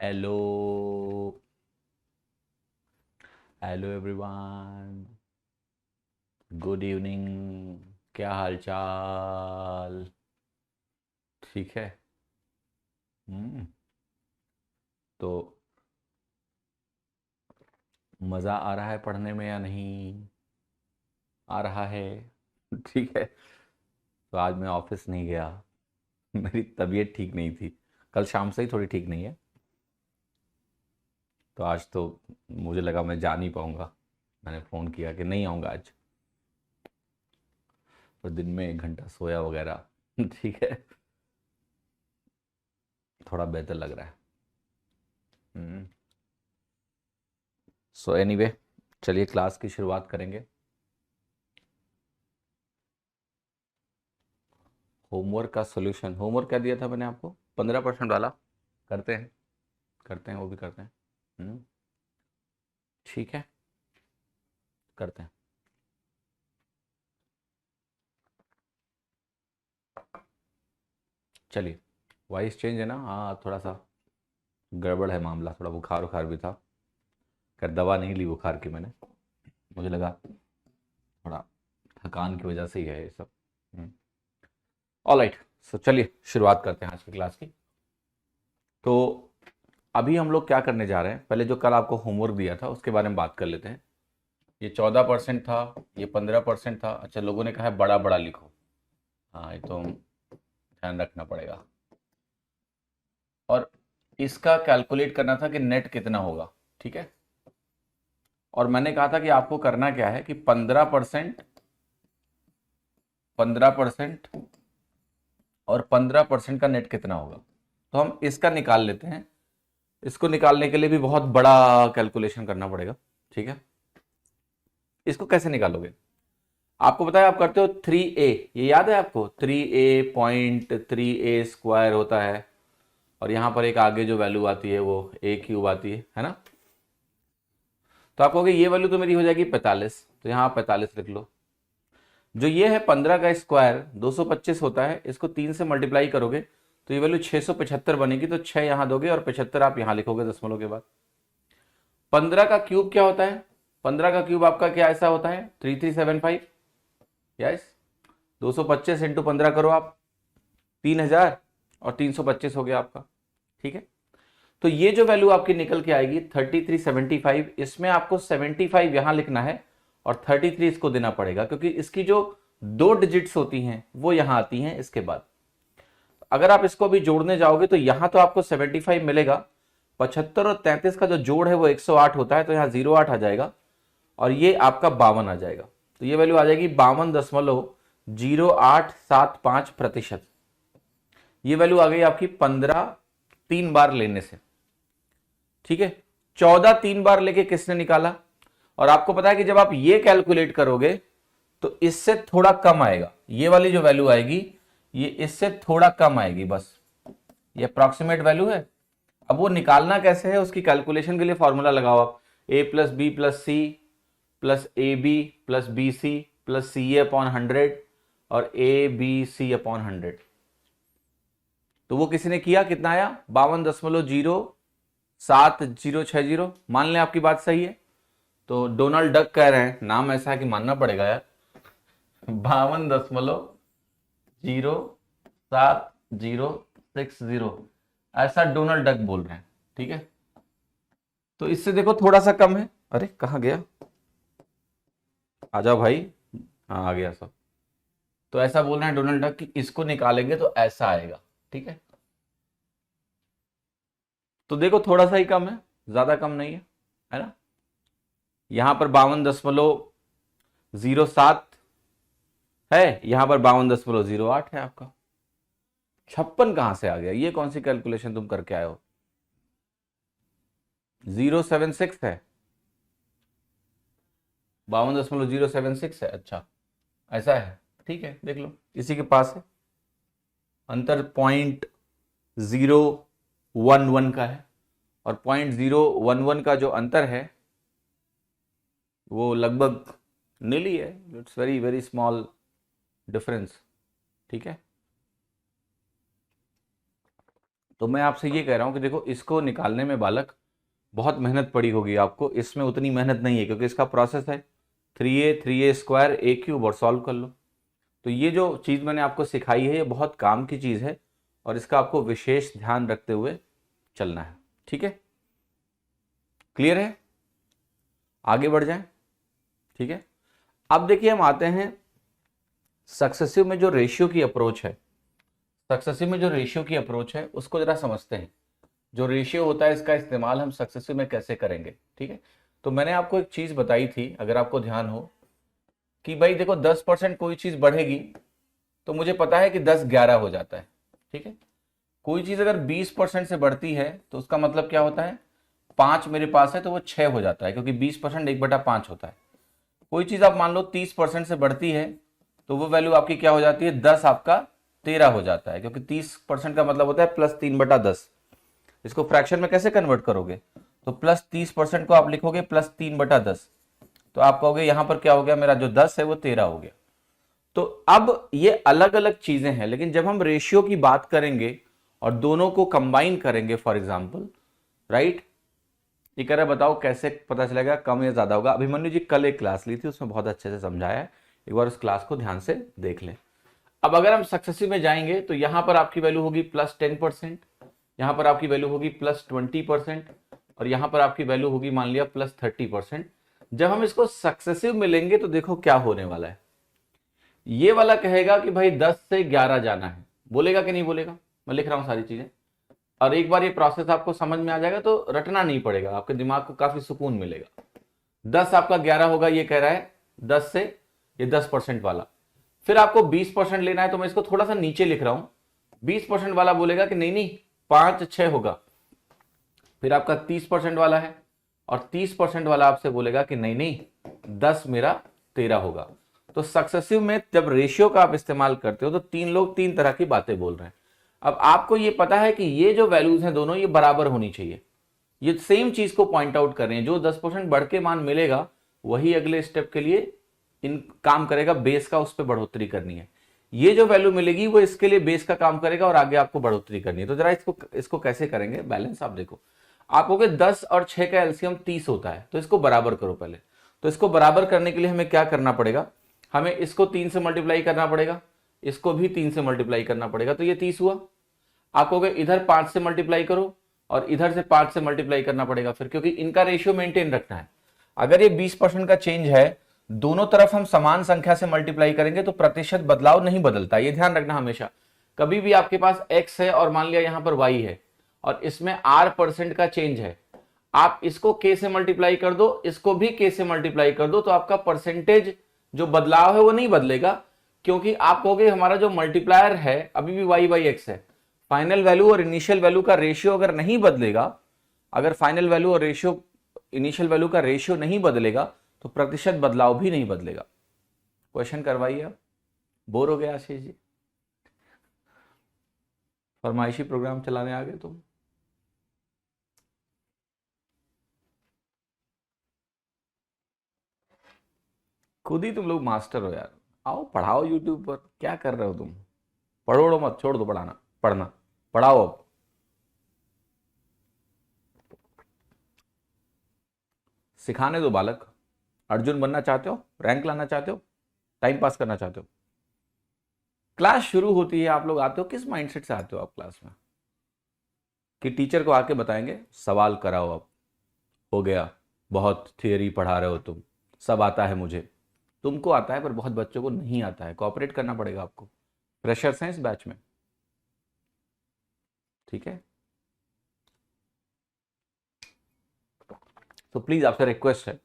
Hello. Hello everyone. Good evening. क्या हाल चाल? ठीक है। हम्म। तो मज़ा आ रहा है पढ़ने में या नहीं? आ रहा है। ठीक है। तो आज मैं ऑफिस नहीं गया। मेरी तबीयत ठीक नहीं थी। कल शाम से ही थोड़ी ठीक नहीं है। तो आज तो मुझे लगा मैं जा नहीं पाऊंगा। मैंने फ़ोन किया कि नहीं आऊँगा आज। और दिन में 1 घंटा सोया वगैरह। ठीक है। थोड़ा बेहतर लग रहा है। हम्म। सो एनीवे, चलिए क्लास की शुरुआत करेंगे। होमवर्क का सॉल्यूशन, होमवर्क क्या दिया था मैंने आपको? 15% वाला। करते हैं। करते हैं, वो भी करते हैं। हम्म। ठीक है। करते हैं। चलिए। वॉइस चेंज है ना? हाँ, थोड़ा सा गड़बड़ है मामला, थोड़ा बुखार उखार भी था। कर दवा नहीं ली बुखार की मैंने। मुझे लगा थोड़ा थकान की वजह से ही है ये सब। ऑलराइट। सो चलिए शुरुआत करते हैं आज की क्लास की। तो अभी हम लोग क्या करने जा रहे हैं, पहले जो कल आपको होमवर्क दिया था उसके बारे में बात कर लेते हैं। ये 14% था, ये 15% था। अच्छा, लोगों ने कहा है बड़ा बड़ा लिखो। हाँ, ये तो ध्यान रखना पड़ेगा। और इसका कैलकुलेट करना था कि नेट कितना होगा। ठीक है। और मैंने कहा था कि आपको करना क्या है कि 15%, 15% और 15% का नेट कितना होगा। तो हम इसका निकाल लेते हैं। इसको निकालने के लिए भी बहुत बड़ा कैलकुलेशन करना पड़ेगा। ठीक है। इसको कैसे निकालोगे? आपको पता है आप करते हो 3a, ये याद है आपको? 3a.3a² होता है। और यहां पर एक आगे जो वैल्यू आती है वो a³ आती है ना? तो आप कहोगे ये वैल्यू तो मेरी हो जाएगी 45, तो यहां आप 45 लिख लो। जो ये है 15 का स्क्वायर 225 होता है, इसको 3 से मल्टीप्लाई करोगे तो ये वैल्यू 675 बनेगी। तो 6 यहां दोगे और 75 आप यहां लिखोगे दशमलव के बाद। 15 का क्यूब क्या होता है? 15 का क्यूब आपका क्या ऐसा होता है? 3375। यस। 225 इंटू 15 करो आप, 3000, और 325 हो गया आपका। ठीक है। तो ये जो वैल्यू आपकी निकल के आएगी 3375, इसमें आपको 75 यहां लिखना है और 33 इसको देना पड़ेगा, क्योंकि इसकी जो दो डिजिट्स होती हैं वो यहां आती हैं इसके बाद। अगर आप इसको अभी जोड़ने जाओगे तो यहां तो आपको 75 मिलेगा। 75 और 33 का जो जोड़ है वो 108 होता है, तो यहां 08 आ जाएगा और ये आपका 52 आ जाएगा। तो ये वैल्यू आ जाएगी 52.0875%। ये वैल्यू आ गई आपकी 15 3 बार लेने से। ठीक है। 14 3 बार लेके किसने निकाला? और आपको पता है कि जब आप ये कैलकुलेट करोगे तो इससे थोड़ा कम आएगा। ये वाली जो वैल्यू आएगी ये इससे थोड़ा कम आएगी बस। ये अप्रॉक्सीमेट वैल्यू है। अब वो निकालना कैसे है, उसकी कैलकुलेशन के लिए फॉर्मूला लगाओ आप। a+b+c plus ab+bc plus ca/100 और abc/100। तो वो किसी ने किया, कितना आया? 52.0760। मान लें आपकी बात सही है। तो डोनाल्ड डक कह रहे हैं, नाम ऐसा है कि मानना पड़ेगा यार। 52.0760, ऐसा डोनाल्ड डक बोल रहे हैं। ठीक है। तो इससे देखो थोड़ा सा कम है। अरे कहाँ गया? आ जाओ भाई। हाँ, आ गया सब। तो ऐसा बोल रहे हैं डोनाल्ड डक कि इसको निकालेंगे तो ऐसा आएगा। ठीक है। तो देखो थोड़ा सा ही कम है, ज्यादा कम नहीं है ना? यहां पर 52.07 है, यहां पर 52.08 है आपका। 56 कहां से आ गया? ये कौन सी कैलकुलेशन तुम करके आए हो? 076 है। 52.076 है। अच्छा, ऐसा है। ठीक है, देख लो इसी के पास है। अंतर 0.011 का है। और 0.011 का जो अंतर है वो लगभग नील ही है। It's very very small difference. ठीक है। तो मैं आपसे ये कह रहा हूं कि देखो इसको निकालने में बालक बहुत मेहनत पड़ी होगी आपको, इसमें उतनी मेहनत नहीं है क्योंकि इसका प्रोसेस है 3a स्क्वायर a क्यूब और सॉल्व कर लो। तो ये जो चीज़ मैंने आपको सिखाई है ये बहुत काम की चीज़ है और इसका आपको विशेष ध्यान रखते हुए चलना है। ठीक है, क्लियर है? आगे बढ़ जाएं। ठीक है, अब देखिए हम आते हैं सक्सेसिव में जो रेशियो की अप्रोच है, सक्सेसिव में जो रेशियो की अप्रोच है उसको जरा समझते हैं। जो रेशियो होता है इसका इस्तेमाल हम सक्सेसिव में कैसे करेंगे। ठीक है, तो मैंने आपको एक चीज बताई थी, अगर आपको ध्यान हो, कि भाई देखो 10% कोई चीज बढ़ेगी तो मुझे पता है कि 10-11 हो जाता है। ठीक है, कोई चीज अगर 20% से बढ़ती है तो उसका मतलब क्या होता है, 5 मेरे पास है तो वो 6 हो जाता है, क्योंकि 20% 1/5 होता है। कोई चीज आप मान लो 30% से बढ़ती है तो वो वैल्यू आपकी क्या हो जाती है, 10 आपका 13 हो जाता है, क्योंकि 30% का मतलब होता है +3/10। इसको फ्रैक्शन में कैसे कन्वर्ट करोगे, तो +30% को आप लिखोगे +3/10, तो आप कहोगे यहां पर क्या हो गया, मेरा जो 10 है वो 13 हो गया। तो अब ये अलग अलग चीजें हैं, लेकिन जब हम रेशियो की बात करेंगे और दोनों को कंबाइन करेंगे, फॉर एग्जाम्पल, राइट, ये कह रहा है बताओ कैसे पता चलेगा कम या ज्यादा होगा। अभिमन्यु जी कल एक क्लास ली थी, उसमें बहुत अच्छे से समझाया है, एक बार उस क्लास को ध्यान से देख लें। अब अगर हम सक्सेसिव में जाएंगे तो यहां पर आपकी वैल्यू होगी +10%, यहां पर आपकी वैल्यू होगी +20%, और यहां पर आपकी वैल्यू होगी मान लिया +30%। जब हम इसको सक्सेसिव में लेंगे तो देखो क्या होने वाला है, ये वाला कहेगा कि भाई 10 से 11 जाना है, बोलेगा कि नहीं बोलेगा, मैं लिख रहा हूं सारी चीजें, और एक बार ये प्रोसेस आपको समझ में आ जाएगा तो रटना नहीं पड़ेगा, आपके दिमाग को काफी सुकून मिलेगा। 10 आपका 11 होगा, ये कह रहा है 10 से, ये 10% वाला। फिर आपको 20% लेना है, तो मैं इसको थोड़ा सा नीचे लिख रहा हूं, 20% वाला बोलेगा कि नहीं नहीं 5-6 होगा। फिर आपका 30% वाला है, और 30% वाला आपसे बोलेगा कि नहीं नहीं 10 मेरा 13 होगा। तो सक्सेसिव में जब रेशियो का आप इस्तेमाल करते हो तो तीन लोग तीन तरह की बातें बोल रहे हैं। अब आपको ये पता है कि ये जो वैल्यूज हैं दोनों ये बराबर होनी चाहिए, ये सेम चीज को पॉइंट आउट कर रहे हैं। जो 10% बढ़ के मान मिलेगा वही अगले स्टेप के लिए इन काम करेगा, बेस का उस पर बढ़ोतरी करनी है। ये जो वैल्यू मिलेगी वो इसके लिए बेस का काम करेगा और आगे आपको बढ़ोतरी करनी है। तो जरा इसको कैसे करेंगे बैलेंस, आप देखो, आप कहोगे 10 और 6 का एलसीएम 30 होता है, तो इसको बराबर करो पहले। तो इसको बराबर करने के लिए हमें क्या करना पड़ेगा, हमें इसको 3 से मल्टीप्लाई करना पड़ेगा, इसको भी 3 से मल्टीप्लाई करना पड़ेगा, तो ये 30 हुआ। आप कहोगे इधर 5 से मल्टीप्लाई करो और इधर से 5 से मल्टीप्लाई करना पड़ेगा फिर, क्योंकि इनका रेशियो मेंटेन रखना है। अगर ये 20% का चेंज है, दोनों तरफ हम समान संख्या से मल्टीप्लाई करेंगे तो प्रतिशत बदलाव नहीं बदलता, ये ध्यान रखना हमेशा। कभी भी आपके पास x है और मान लिया यहां पर y है और इसमें r% का चेंज है, आप इसको k से मल्टीप्लाई कर दो, इसको भी k से मल्टीप्लाई कर दो, तो आपका परसेंटेज जो बदलाव है वो नहीं बदलेगा, क्योंकि आप कहोगे हमारा जो मल्टीप्लायर है अभी भी y/x है। फाइनल वैल्यू और इनिशियल वैल्यू का रेशियो अगर नहीं बदलेगा, अगर फाइनल वैल्यू और रेशियो इनिशियल वैल्यू का रेशियो नहीं बदलेगा तो प्रतिशत बदलाव भी नहीं बदलेगा। क्वेश्चन करवाइए आप, बोर हो गया आशीष जी, फरमाइशी प्रोग्राम चलाने आ गए तुम। खुद ही तुम लोग मास्टर हो यार, आओ पढ़ाओ यूट्यूब पर, क्या कर रहे हो तुम, पढ़ो मत, छोड़ दो पढ़ाना, पढ़ना पढ़ाओ। अब सिखाने दो बालक, अर्जुन बनना चाहते हो, रैंक लाना चाहते हो, टाइम पास करना चाहते हो, क्लास शुरू होती है, आप लोग आते हो किस माइंडसेट से आते हो आप क्लास में, कि टीचर को आके बताएंगे सवाल कराओ, अब हो गया, बहुत थियरी पढ़ा रहे हो तुम, सब आता है मुझे। तुमको आता है पर बहुत बच्चों को नहीं आता है, कोऑपरेट करना पड़ेगा आपको, फ्रेशर्स हैं इस बैच में, ठीक है। तो प्लीज आपसे रिक्वेस्ट है,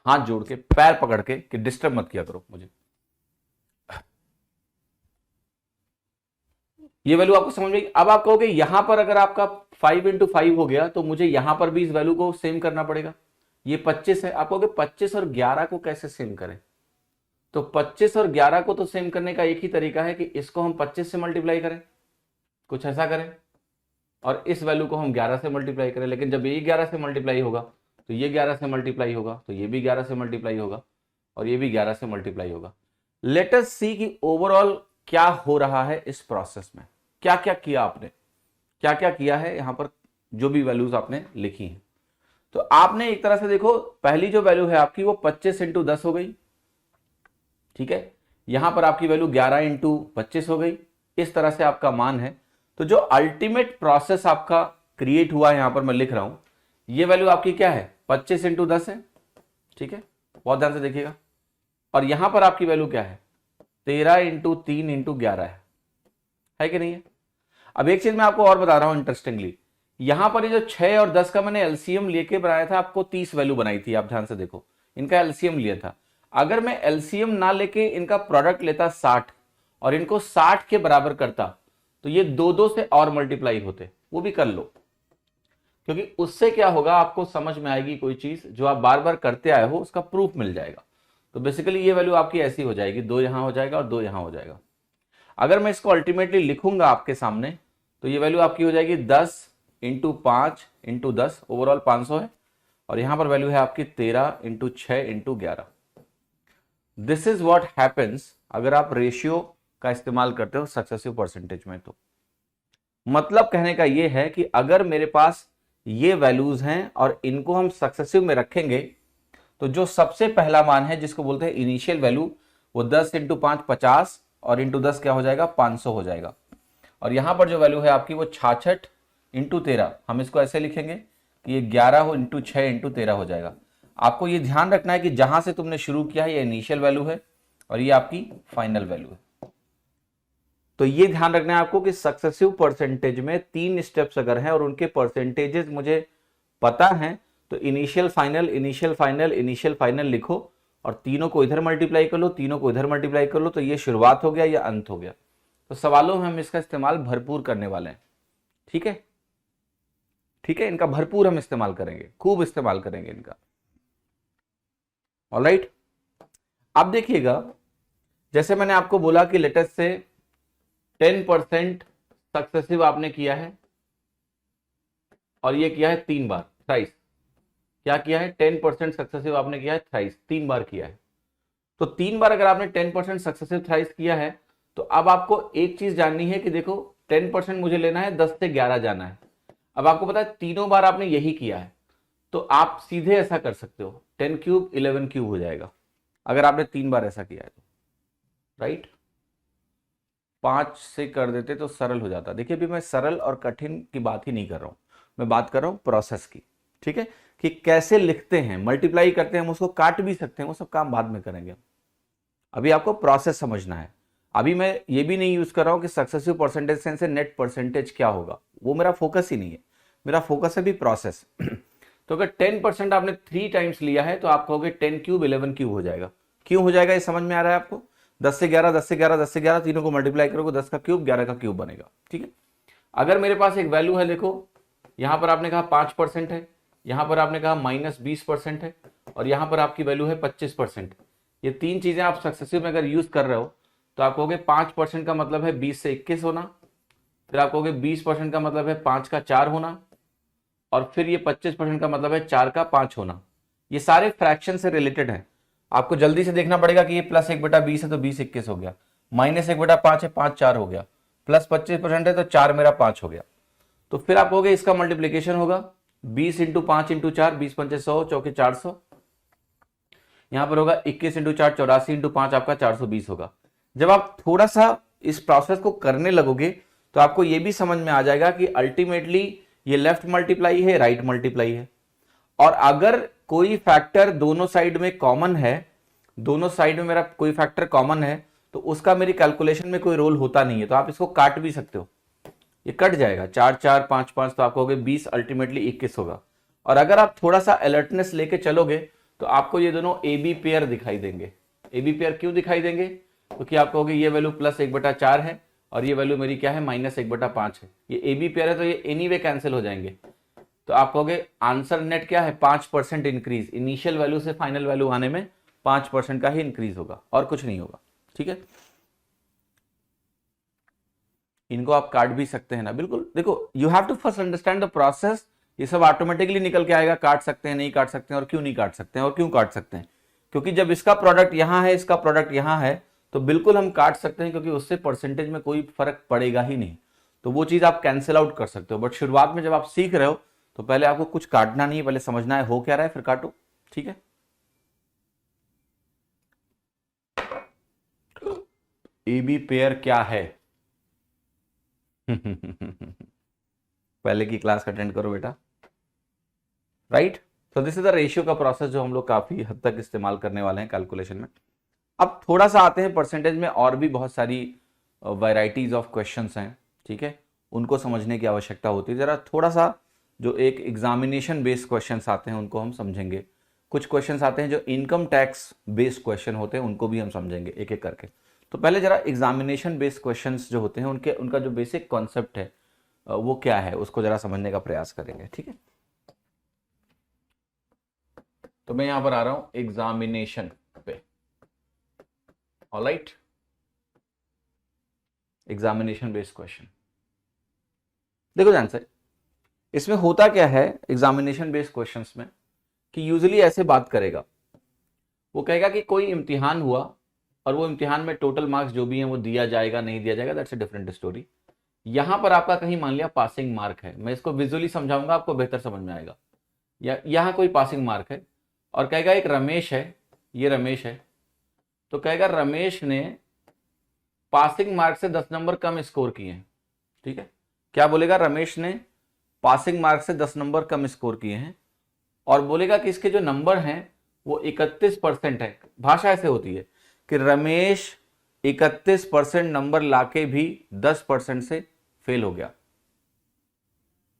हाथ जोड़ के पैर पकड़ के, कि डिस्टर्ब मत किया करो मुझे। ये वैल्यू आपको समझ में, अब आप कहोगे यहां पर अगर आपका 5 × 5 हो गया तो मुझे यहां पर भी इस वैल्यू को सेम करना पड़ेगा। ये 25 है, आप कहोगे 25 और 11 को कैसे सेम करें, तो 25 और 11 को तो सेम करने का एक ही तरीका है कि इसको हम 25 से मल्टीप्लाई करें, कुछ ऐसा करें, और इस वैल्यू को हम 11 से मल्टीप्लाई करें। लेकिन जब ये 11 से मल्टीप्लाई होगा तो ये 11 से मल्टीप्लाई होगा, तो ये भी 11 से मल्टीप्लाई होगा, और ये भी 11 से मल्टीप्लाई होगा। लेट अस सी कि ओवरऑल क्या हो रहा है इस प्रोसेस में, क्या क्या किया आपने। क्या क्या किया है यहाँ पर, जो भी वैल्यूज आपने लिखी हैं। तो आपने एक तरह से देखो, पहली जो वैल्यू है आपकी वो 25 इंटू 10 हो गई, ठीक है। यहां पर आपकी वैल्यू 11 इंटू 25 हो गई, इस तरह से आपका मान है। तो जो अल्टीमेट प्रोसेस आपका क्रिएट हुआ है, यहां पर मैं लिख रहा हूं, ये वैल्यू आपकी क्या है, 25 इंटू 10 है, ठीक है, बहुत ध्यान से देखिएगा। और यहां पर आपकी वैल्यू क्या है, 13 इंटू 3 इंटू 11 है कि नहीं है। अब एक चीज मैं आपको और बता रहा हूं इंटरेस्टिंगली, यहां पर ये जो 6 और 10 का मैंने एलसीएम लेके बनाया था, आपको 30 वैल्यू बनाई थी, आप ध्यान से देखो, इनका एलसीएम लिया था। अगर मैं एलसीएम ना लेके इनका प्रोडक्ट लेता 60 और इनको 60 के बराबर करता, तो ये दो दो से और मल्टीप्लाई होते, वो भी कर लो, क्योंकि उससे क्या होगा, आपको समझ में आएगी कोई चीज जो आप बार बार करते आए हो, उसका प्रूफ मिल जाएगा। तो बेसिकली ये वैल्यू आपकी ऐसी हो जाएगी, 2 यहां हो जाएगा और 2 यहां हो जाएगा। अगर मैं इसको अल्टीमेटली लिखूंगा आपके सामने, तो ये वैल्यू आपकी हो जाएगी 10 इंटू 5 इंटू 10, ओवरऑल 500 है। और यहां पर वैल्यू है आपकी 13 into 6 into 11। This is what happens अगर आप रेशियो का इस्तेमाल करते हो सक्सेसिव परसेंटेज में। तो मतलब कहने का ये है कि अगर मेरे पास ये वैल्यूज हैं और इनको हम सक्सेसिव में रखेंगे, तो जो सबसे पहला मान है जिसको बोलते हैं इनिशियल वैल्यू, वो 10 इंटू 5 50 और इंटू 10 क्या हो जाएगा, 500 हो जाएगा। और यहां पर जो वैल्यू है आपकी वो 66 इंटू 13, हम इसको ऐसे लिखेंगे कि ये 11 हो इंटू 6 इंटू 13 हो जाएगा। आपको ये ध्यान रखना है कि जहां से तुमने शुरू किया है ये इनिशियल वैल्यू है और ये आपकी फाइनल वैल्यू है। तो ये ध्यान रखना है आपको कि सक्सेसिव परसेंटेज में 3 स्टेप्स अगर हैं और उनके परसेंटेजेस मुझे पता है, तो initial final initial final initial final लिखो और तीनों को इधर मल्टीप्लाई कर लो, तीनों को इधर मल्टीप्लाई कर लो, तो ये शुरुआत हो गया, या अंत हो गया। तो सवालों में हम इसका इस्तेमाल भरपूर करने वाले हैं, ठीक है, ठीक है, इनका भरपूर हम इस्तेमाल करेंगे, खूब इस्तेमाल करेंगे इनका। ऑलराइट, अब देखिएगा, जैसे मैंने आपको बोला कि लेटेस्ट से 10% सक्सेसिव आपने किया है और ये किया है 3 बार थ्राइस। क्या किया है, 10% सक्सेसिव आपने किया है थ्राइस, 3 बार किया है। तो 3 बार अगर आपने 10% सक्सेसिव थ्राइस किया है, तो अब आपको एक चीज जाननी है कि देखो 10% मुझे लेना है, 10 से 11 जाना है। अब आपको पता है तीनों बार आपने यही किया है, तो आप सीधे ऐसा कर सकते हो, 10 क्यूब 11 क्यूब हो जाएगा अगर आपने 3 बार ऐसा किया है तो, राइट। 5 से कर देते तो सरल हो जाता। देखिए अभी मैं सरल और कठिन की बात ही नहीं कर रहा हूं, मैं बात कर रहा हूं प्रोसेस की, ठीक है, कि कैसे लिखते हैं, मल्टीप्लाई करते हैं, हम उसको काट भी सकते हैं, वो सब काम बाद में करेंगे। अभी आपको प्रोसेस समझना है। अभी मैं ये भी नहीं यूज कर रहा हूं कि सक्सेसिव परसेंटेज सेंस से नेट परसेंटेज क्या होगा, वो मेरा फोकस ही नहीं है, मेरा फोकस है भी प्रोसेस। तो अगर 10% आपने 3 टाइम्स लिया है, तो आप कहोगे 10 क्यूब 11 क्यूब हो जाएगा। क्यों हो जाएगा ये समझ में आ रहा है आपको, 10 से 11 10 से 11 10 से 11 तीनों को मल्टीप्लाई करोगे, 10 का क्यूब 11 का क्यूब बनेगा, ठीक है। अगर मेरे पास एक वैल्यू है, देखो यहां पर आपने कहा 5% है, यहां पर आपने कहा -20% है, और यहां पर आपकी वैल्यू है 25%। ये 3 चीजें आप सक्सेसिव में अगर यूज कर रहे हो, तो आप कहोगे 5% का मतलब है 20 से 21 होना, फिर आप कहोगे 20% का मतलब है 5 का 4 होना, और फिर ये 25% का मतलब है 4 का 5 होना। ये सारे फ्रैक्शन से रिलेटेड है। आपको जल्दी से देखना पड़ेगा कि ये +1/20 है तो 20 21 हो गया, -1/5 है 5 4 हो गया, +25% है तो 4 मेरा 5 हो गया। तो फिर आप कहोगे इसका मल्टीप्लीकेशन होगा 20 इंटू 5 इंटू 4, 20 पंचे 100, चौके 400। यहां पर होगा 21 इंटू 4 84 इंटू 5 आपका 420 होगा। जब आप थोड़ा सा इस प्रोसेस को करने लगोगे, तो आपको यह भी समझ में आ जाएगा कि अल्टीमेटली ये लेफ्ट मल्टीप्लाई है, राइट मल्टीप्लाई है। और अगर कोई फैक्टर दोनों साइड में कॉमन है, दोनों साइड में मेरा कोई फैक्टर कॉमन है, तो उसका मेरी कैलकुलेशन में कोई रोल होता नहीं है, तो आप इसको काट भी सकते हो, ये कट जाएगा 4 4 5 5, तो आपको 20 अल्टीमेटली 21 होगा। और अगर आप थोड़ा सा अलर्टनेस लेके चलोगे, तो आपको ये दोनों ए बी पेयर दिखाई देंगे। ए बी पेयर क्यों दिखाई देंगे, क्योंकि आप कहोगे ये वैल्यू +1/4 है और ये वैल्यू मेरी क्या है, -1/5 है। ये ए बी पेयर है तो ये एनीवे कैंसिल हो जाएंगे। तो आप कहोगे आंसर नेट क्या है, 5% इंक्रीज, इनिशियल वैल्यू से फाइनल वैल्यू आने में 5% का ही इंक्रीज होगा और कुछ नहीं होगा, ठीक है। इनको आप काट भी सकते हैं ना, बिल्कुल। देखो you have to first understand the process, ये सब ऑटोमेटिकली निकल के आएगा, काट सकते हैं नहीं काट सकते हैं, और क्यों नहीं काट सकते हैं और क्यों काट सकते हैं, क्योंकि जब इसका प्रोडक्ट यहां है, इसका प्रोडक्ट यहां है, तो बिल्कुल हम काट सकते हैं, क्योंकि उससे परसेंटेज में कोई फर्क पड़ेगा ही नहीं। तो वो चीज आप कैंसिल आउट कर सकते हो। बट शुरुआत में जब आप सीख रहे हो तो पहले आपको कुछ काटना नहीं है, पहले समझना है हो क्या रहा है, फिर काटो। ठीक है, ए बी पेयर क्या है? पहले की क्लास अटेंड करो बेटा। राइट, तो दिस इज द रेशियो का प्रोसेस जो हम लोग काफी हद तक इस्तेमाल करने वाले हैं कैलकुलेशन में। अब थोड़ा सा आते हैं परसेंटेज में, और भी बहुत सारी वैरायटीज ऑफ क्वेश्चंस हैं। ठीक है, उनको समझने की आवश्यकता होती है। जरा थोड़ा सा जो एक एग्जामिनेशन बेस्ड क्वेश्चंस आते हैं उनको हम समझेंगे। कुछ क्वेश्चंस आते हैं जो इनकम टैक्स बेस्ड क्वेश्चन होते हैं, उनको भी हम समझेंगे एक एक करके। तो पहले जरा एग्जामिनेशन बेस्ड क्वेश्चंस जो होते हैं उनका जो बेसिक कॉन्सेप्ट है वो क्या है, उसको जरा समझने का प्रयास करेंगे। ठीक है, तो मैं यहां पर आ रहा हूं एग्जामिनेशन पे। Alright, examination based question. देखो आंसर, इसमें होता क्या है एग्जामिनेशन बेस्ड क्वेश्चंस में कि यूजुअली ऐसे बात करेगा, वो कहेगा कि कोई इम्तिहान हुआ और वो इम्तिहान में टोटल मार्क्स जो भी हैं वो दिया जाएगा नहीं दिया जाएगा, दैट्स अ डिफरेंट स्टोरी। यहां पर आपका कहीं मान लिया पासिंग मार्क है, मैं इसको विजुअली समझाऊंगा, आपको बेहतर समझ में आएगा। यहां कोई पासिंग मार्क है और कहेगा एक रमेश है, ये रमेश है, तो कहेगा रमेश ने पासिंग मार्क से 10 नंबर कम स्कोर किए हैं। ठीक है, क्या बोलेगा, रमेश ने पासिंग मार्क से 10 नंबर कम स्कोर किए हैं, और बोलेगा कि इसके जो नंबर हैं वो 31% है। भाषा ऐसे होती है कि रमेश 31% नंबर लाके भी 10% से फेल हो गया।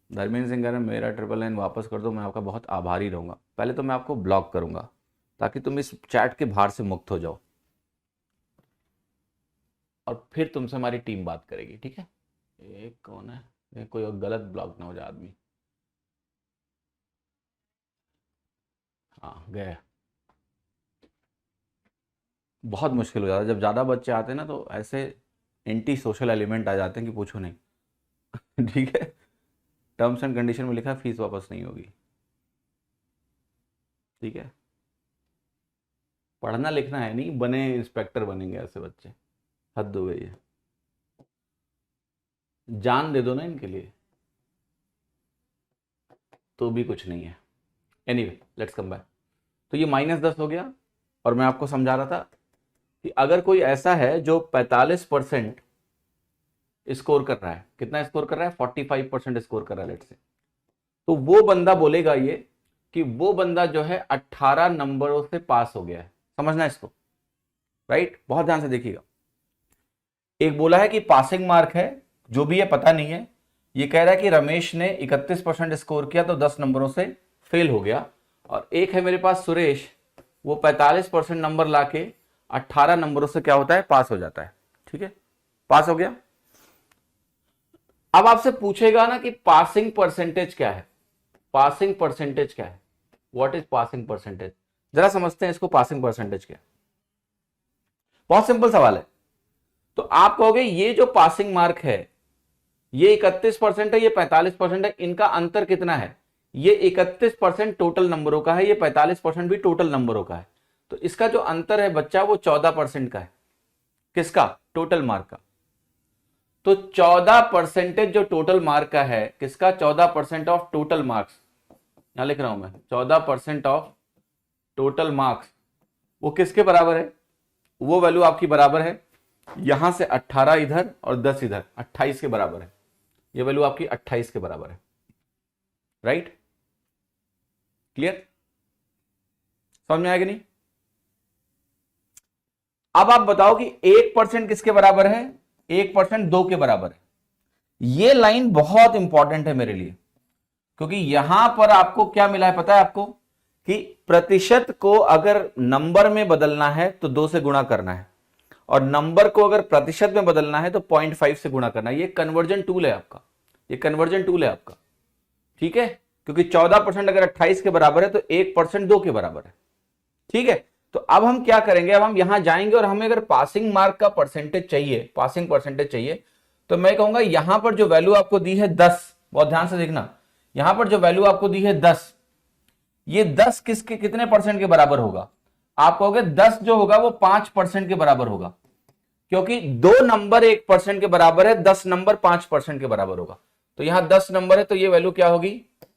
धर्मेंद्र सिंह कह रहे हैं मेरा 999 वापस कर दो, मैं आपका बहुत आभारी रहूंगा। पहले तो मैं आपको ब्लॉक करूंगा ताकि तुम इस चैट के भार से मुक्त हो जाओ, और फिर तुमसे हमारी टीम बात करेगी। ठीक है, एक कौन है, कोई और गलत ब्लॉक ना हो जाए आदमी। हाँ गए, बहुत मुश्किल हो जाता है जब ज़्यादा बच्चे आते हैं ना, तो ऐसे एंटी सोशल एलिमेंट आ जाते हैं कि पूछो नहीं। ठीक है, टर्म्स एंड कंडीशन में लिखा है फीस वापस नहीं होगी। ठीक है, पढ़ना लिखना है नहीं, बने इंस्पेक्टर बनेंगे ऐसे बच्चे, हद हो गई है। जान दे दो ना इनके लिए तो भी कुछ नहीं है। Anyway let's come back. तो ये -10 हो गया, और मैं आपको समझा रहा था कि अगर कोई ऐसा है जो 45% स्कोर कर रहा है, कितना स्कोर कर रहा है, 45% स्कोर कर रहा है लेट्स से, तो वो बंदा बोलेगा ये कि वो बंदा जो है 18 नंबरों से पास हो गया है। समझना इसको, राइट, बहुत ध्यान से देखिएगा। एक बोला है कि पासिंग मार्क है, जो भी है पता नहीं है, ये कह रहा है कि रमेश ने 31% स्कोर किया तो 10 नंबरों से फेल हो गया। और एक है मेरे पास सुरेश, वो 45% नंबर लाके 18 नंबरों से क्या होता है, पास हो जाता है। ठीक है, पास हो गया। अब आपसे पूछेगा ना कि पासिंग परसेंटेज क्या है, पासिंग परसेंटेज क्या है, व्हाट इज पासिंग परसेंटेज। जरा समझते हैं इसको, पासिंग परसेंटेज क्या है। बहुत सिंपल सवाल है। तो आप कहोगे ये जो पासिंग मार्क है ये 31% है, ये 45% है, इनका अंतर कितना है, ये 31% टोटल नंबरों का है, ये 45% भी टोटल नंबरों का है। तो इसका जो अंतर है बच्चा वो 14% का है। किसका, टोटल मार्क का। तो 14% जो टोटल मार्क का है, किसका, 14% ऑफ टोटल मार्क्स, यहां लिख रहा हूं मैं 14% ऑफ टोटल मार्क्स, वो किसके बराबर है, वो वैल्यू आपकी बराबर है यहां से 18 इधर और 10 इधर, 28 के बराबर है। ये वैल्यू आपकी 28 के बराबर है। राइट, क्लियर, समझ में आएगा नहीं। अब आप बताओ कि 1% किसके बराबर है, 1% 2 के बराबर है। ये लाइन बहुत इंपॉर्टेंट है मेरे लिए, क्योंकि यहां पर आपको क्या मिला है पता है आपको, कि प्रतिशत को अगर नंबर में बदलना है तो 2 से गुणा करना है, और नंबर को अगर प्रतिशत में बदलना है तो 0.5 से गुणा करना है। ये कन्वर्जन टूल है आपका, ये कन्वर्जन टूल है आपका। ठीक है, क्योंकि 14% अगर 28 के बराबर है तो 1% 2 के बराबर है। ठीक है, तो अब हम क्या करेंगे, अब हम यहां जाएंगे और हमें अगर पासिंग मार्क का परसेंटेज चाहिए, पासिंग परसेंटेज चाहिए, तो मैं कहूंगा यहां पर जो वैल्यू आपको दी है 10, बहुत ध्यान से देखना, यहां पर जो वैल्यू आपको दी है 10, ये 10 किसके कितने परसेंट के बराबर होगा, आप कहोगे 10 जो होगा वो 5% के बराबर होगा। क्योंकि 2 नंबर 1% के बराबर है, 10 नंबर 5% के बराबर होगा। तो यहां 10 नंबर है तो ये वैल्यू क्या होगी,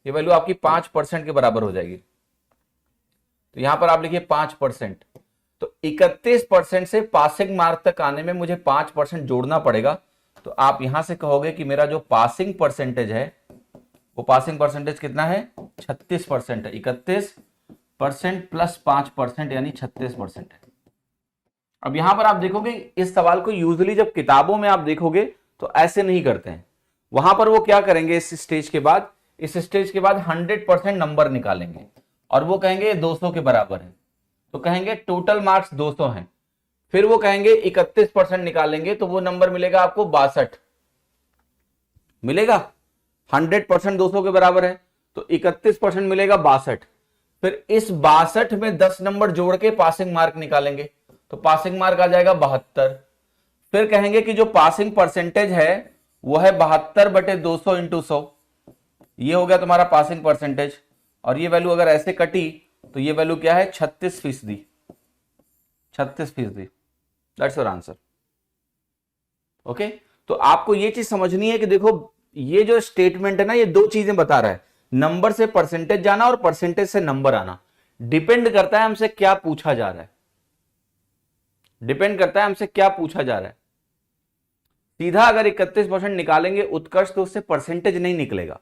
ये वैल्यू आपकी 5% के बराबर हो जाएगी। तो यहां पर आप लिखिए 5%। तो 31% से पासिंग मार्क तक आने में मुझे 5% जोड़ना पड़ेगा। तो आप यहां से कहोगे कि मेरा जो पासिंग परसेंटेज है वो पासिंग परसेंटेज कितना है, 36% है। 31% प्लस 5% यानी 36% है। अब यहां पर आप देखोगे इस सवाल को यूजुअली जब किताबों में आप देखोगे तो ऐसे नहीं करते हैं। वहां पर वो क्या करेंगे, इस स्टेज के बाद 100% नंबर निकालेंगे और वो कहेंगे 200 के बराबर है। तो कहेंगे टोटल मार्क्स 200 हैं। फिर वो कहेंगे 31% निकालेंगे तो वो नंबर मिलेगा आपको 62 मिलेगा। 100% 200 के बराबर है तो 31% मिलेगा 62। फिर इस 62 में 10 नंबर जोड़ के पासिंग मार्क निकालेंगे तो पासिंग मार्क आ जाएगा 72। फिर कहेंगे कि जो पासिंग परसेंटेज है वो है 72/200 इंटू 100। ये हो गया तुम्हारा पासिंग परसेंटेज। और ये वैल्यू अगर ऐसे कटी तो ये वैल्यू क्या है, 36%। 36%, दैट्स योर आंसर। ओके, तो आपको ये चीज समझनी है कि देखो ये जो स्टेटमेंट है ना, ये दो चीजें बता रहा है, नंबर से परसेंटेज जाना और परसेंटेज से नंबर आना। डिपेंड करता है हमसे क्या पूछा जा रहा है, डिपेंड करता है हमसे क्या पूछा जा रहा है। सीधा अगर 31% निकालेंगे उत्कर्ष तो उससे परसेंटेज नहीं निकलेगा,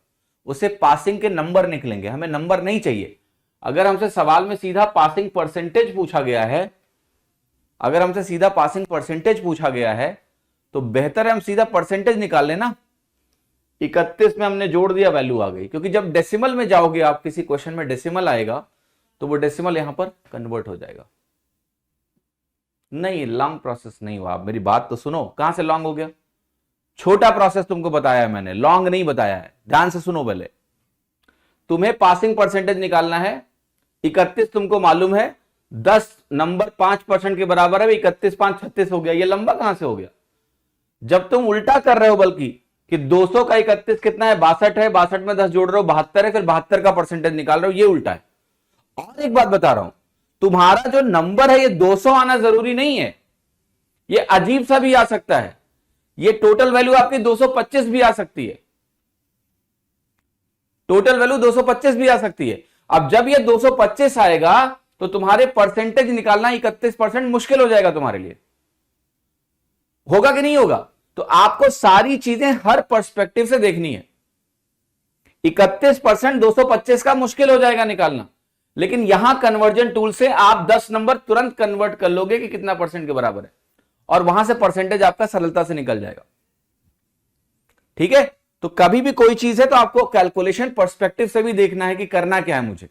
उससे पासिंग के नंबर निकलेंगे। हमें नंबर नहीं चाहिए। अगर हमसे सवाल में सीधा पासिंग परसेंटेज पूछा गया है, अगर हमसे सीधा पासिंग परसेंटेज पूछा गया है तो बेहतर है हम सीधा परसेंटेज निकाल लेना। 31 में हमने जोड़ दिया, वैल्यू आ गई। क्योंकि जब डेसिमल में जाओगे आप, किसी क्वेश्चन में डेसिमल आएगा तो वो डेसिमल यहां पर कन्वर्ट हो जाएगा। नहीं, लॉन्ग प्रोसेस नहीं हुआ। आप मेरी बात तो सुनो, कहां से लॉन्ग हो गया? छोटा प्रोसेस तुमको बताया है मैंने, लॉन्ग नहीं बताया है। ध्यान से सुनो पहले। तुम्हें पासिंग परसेंटेज निकालना है, 31 तुमको मालूम है, 10 नंबर 5% के बराबर है, 31 5 36 हो गया। ये लंबा कहां से हो गया? जब तुम उल्टा कर रहे हो, बल्कि कि 200 का 31 कितना है, 62 है, 62 में 10 जोड़ रहे हो 72 है, फिर 72 का परसेंटेज निकाल रहे हो, ये उल्टा है। और एक बात बता रहा हूं, तुम्हारा जो नंबर है ये 200 आना जरूरी नहीं है, ये अजीब सा भी आ सकता है। ये टोटल वैल्यू आपकी 225 भी आ सकती है, टोटल वैल्यू 225 भी आ सकती है। अब जब ये 225 आएगा तो तुम्हारे परसेंटेज निकालना 31% मुश्किल हो जाएगा तुम्हारे लिए। होगा कि नहीं होगा? तो आपको सारी चीजें हर पर्सपेक्टिव से देखनी है। 31% 225 का मुश्किल हो जाएगा निकालना, लेकिन यहां कन्वर्जन टूल से आप 10 नंबर तुरंत कन्वर्ट कर लोगे कि कितना परसेंट के बराबर है, और वहां से परसेंटेज आपका सरलता से निकल जाएगा। ठीक है, तो कभी भी कोई चीज है तो आपको कैलकुलेशन पर्सपेक्टिव से भी देखना है कि करना क्या है मुझे।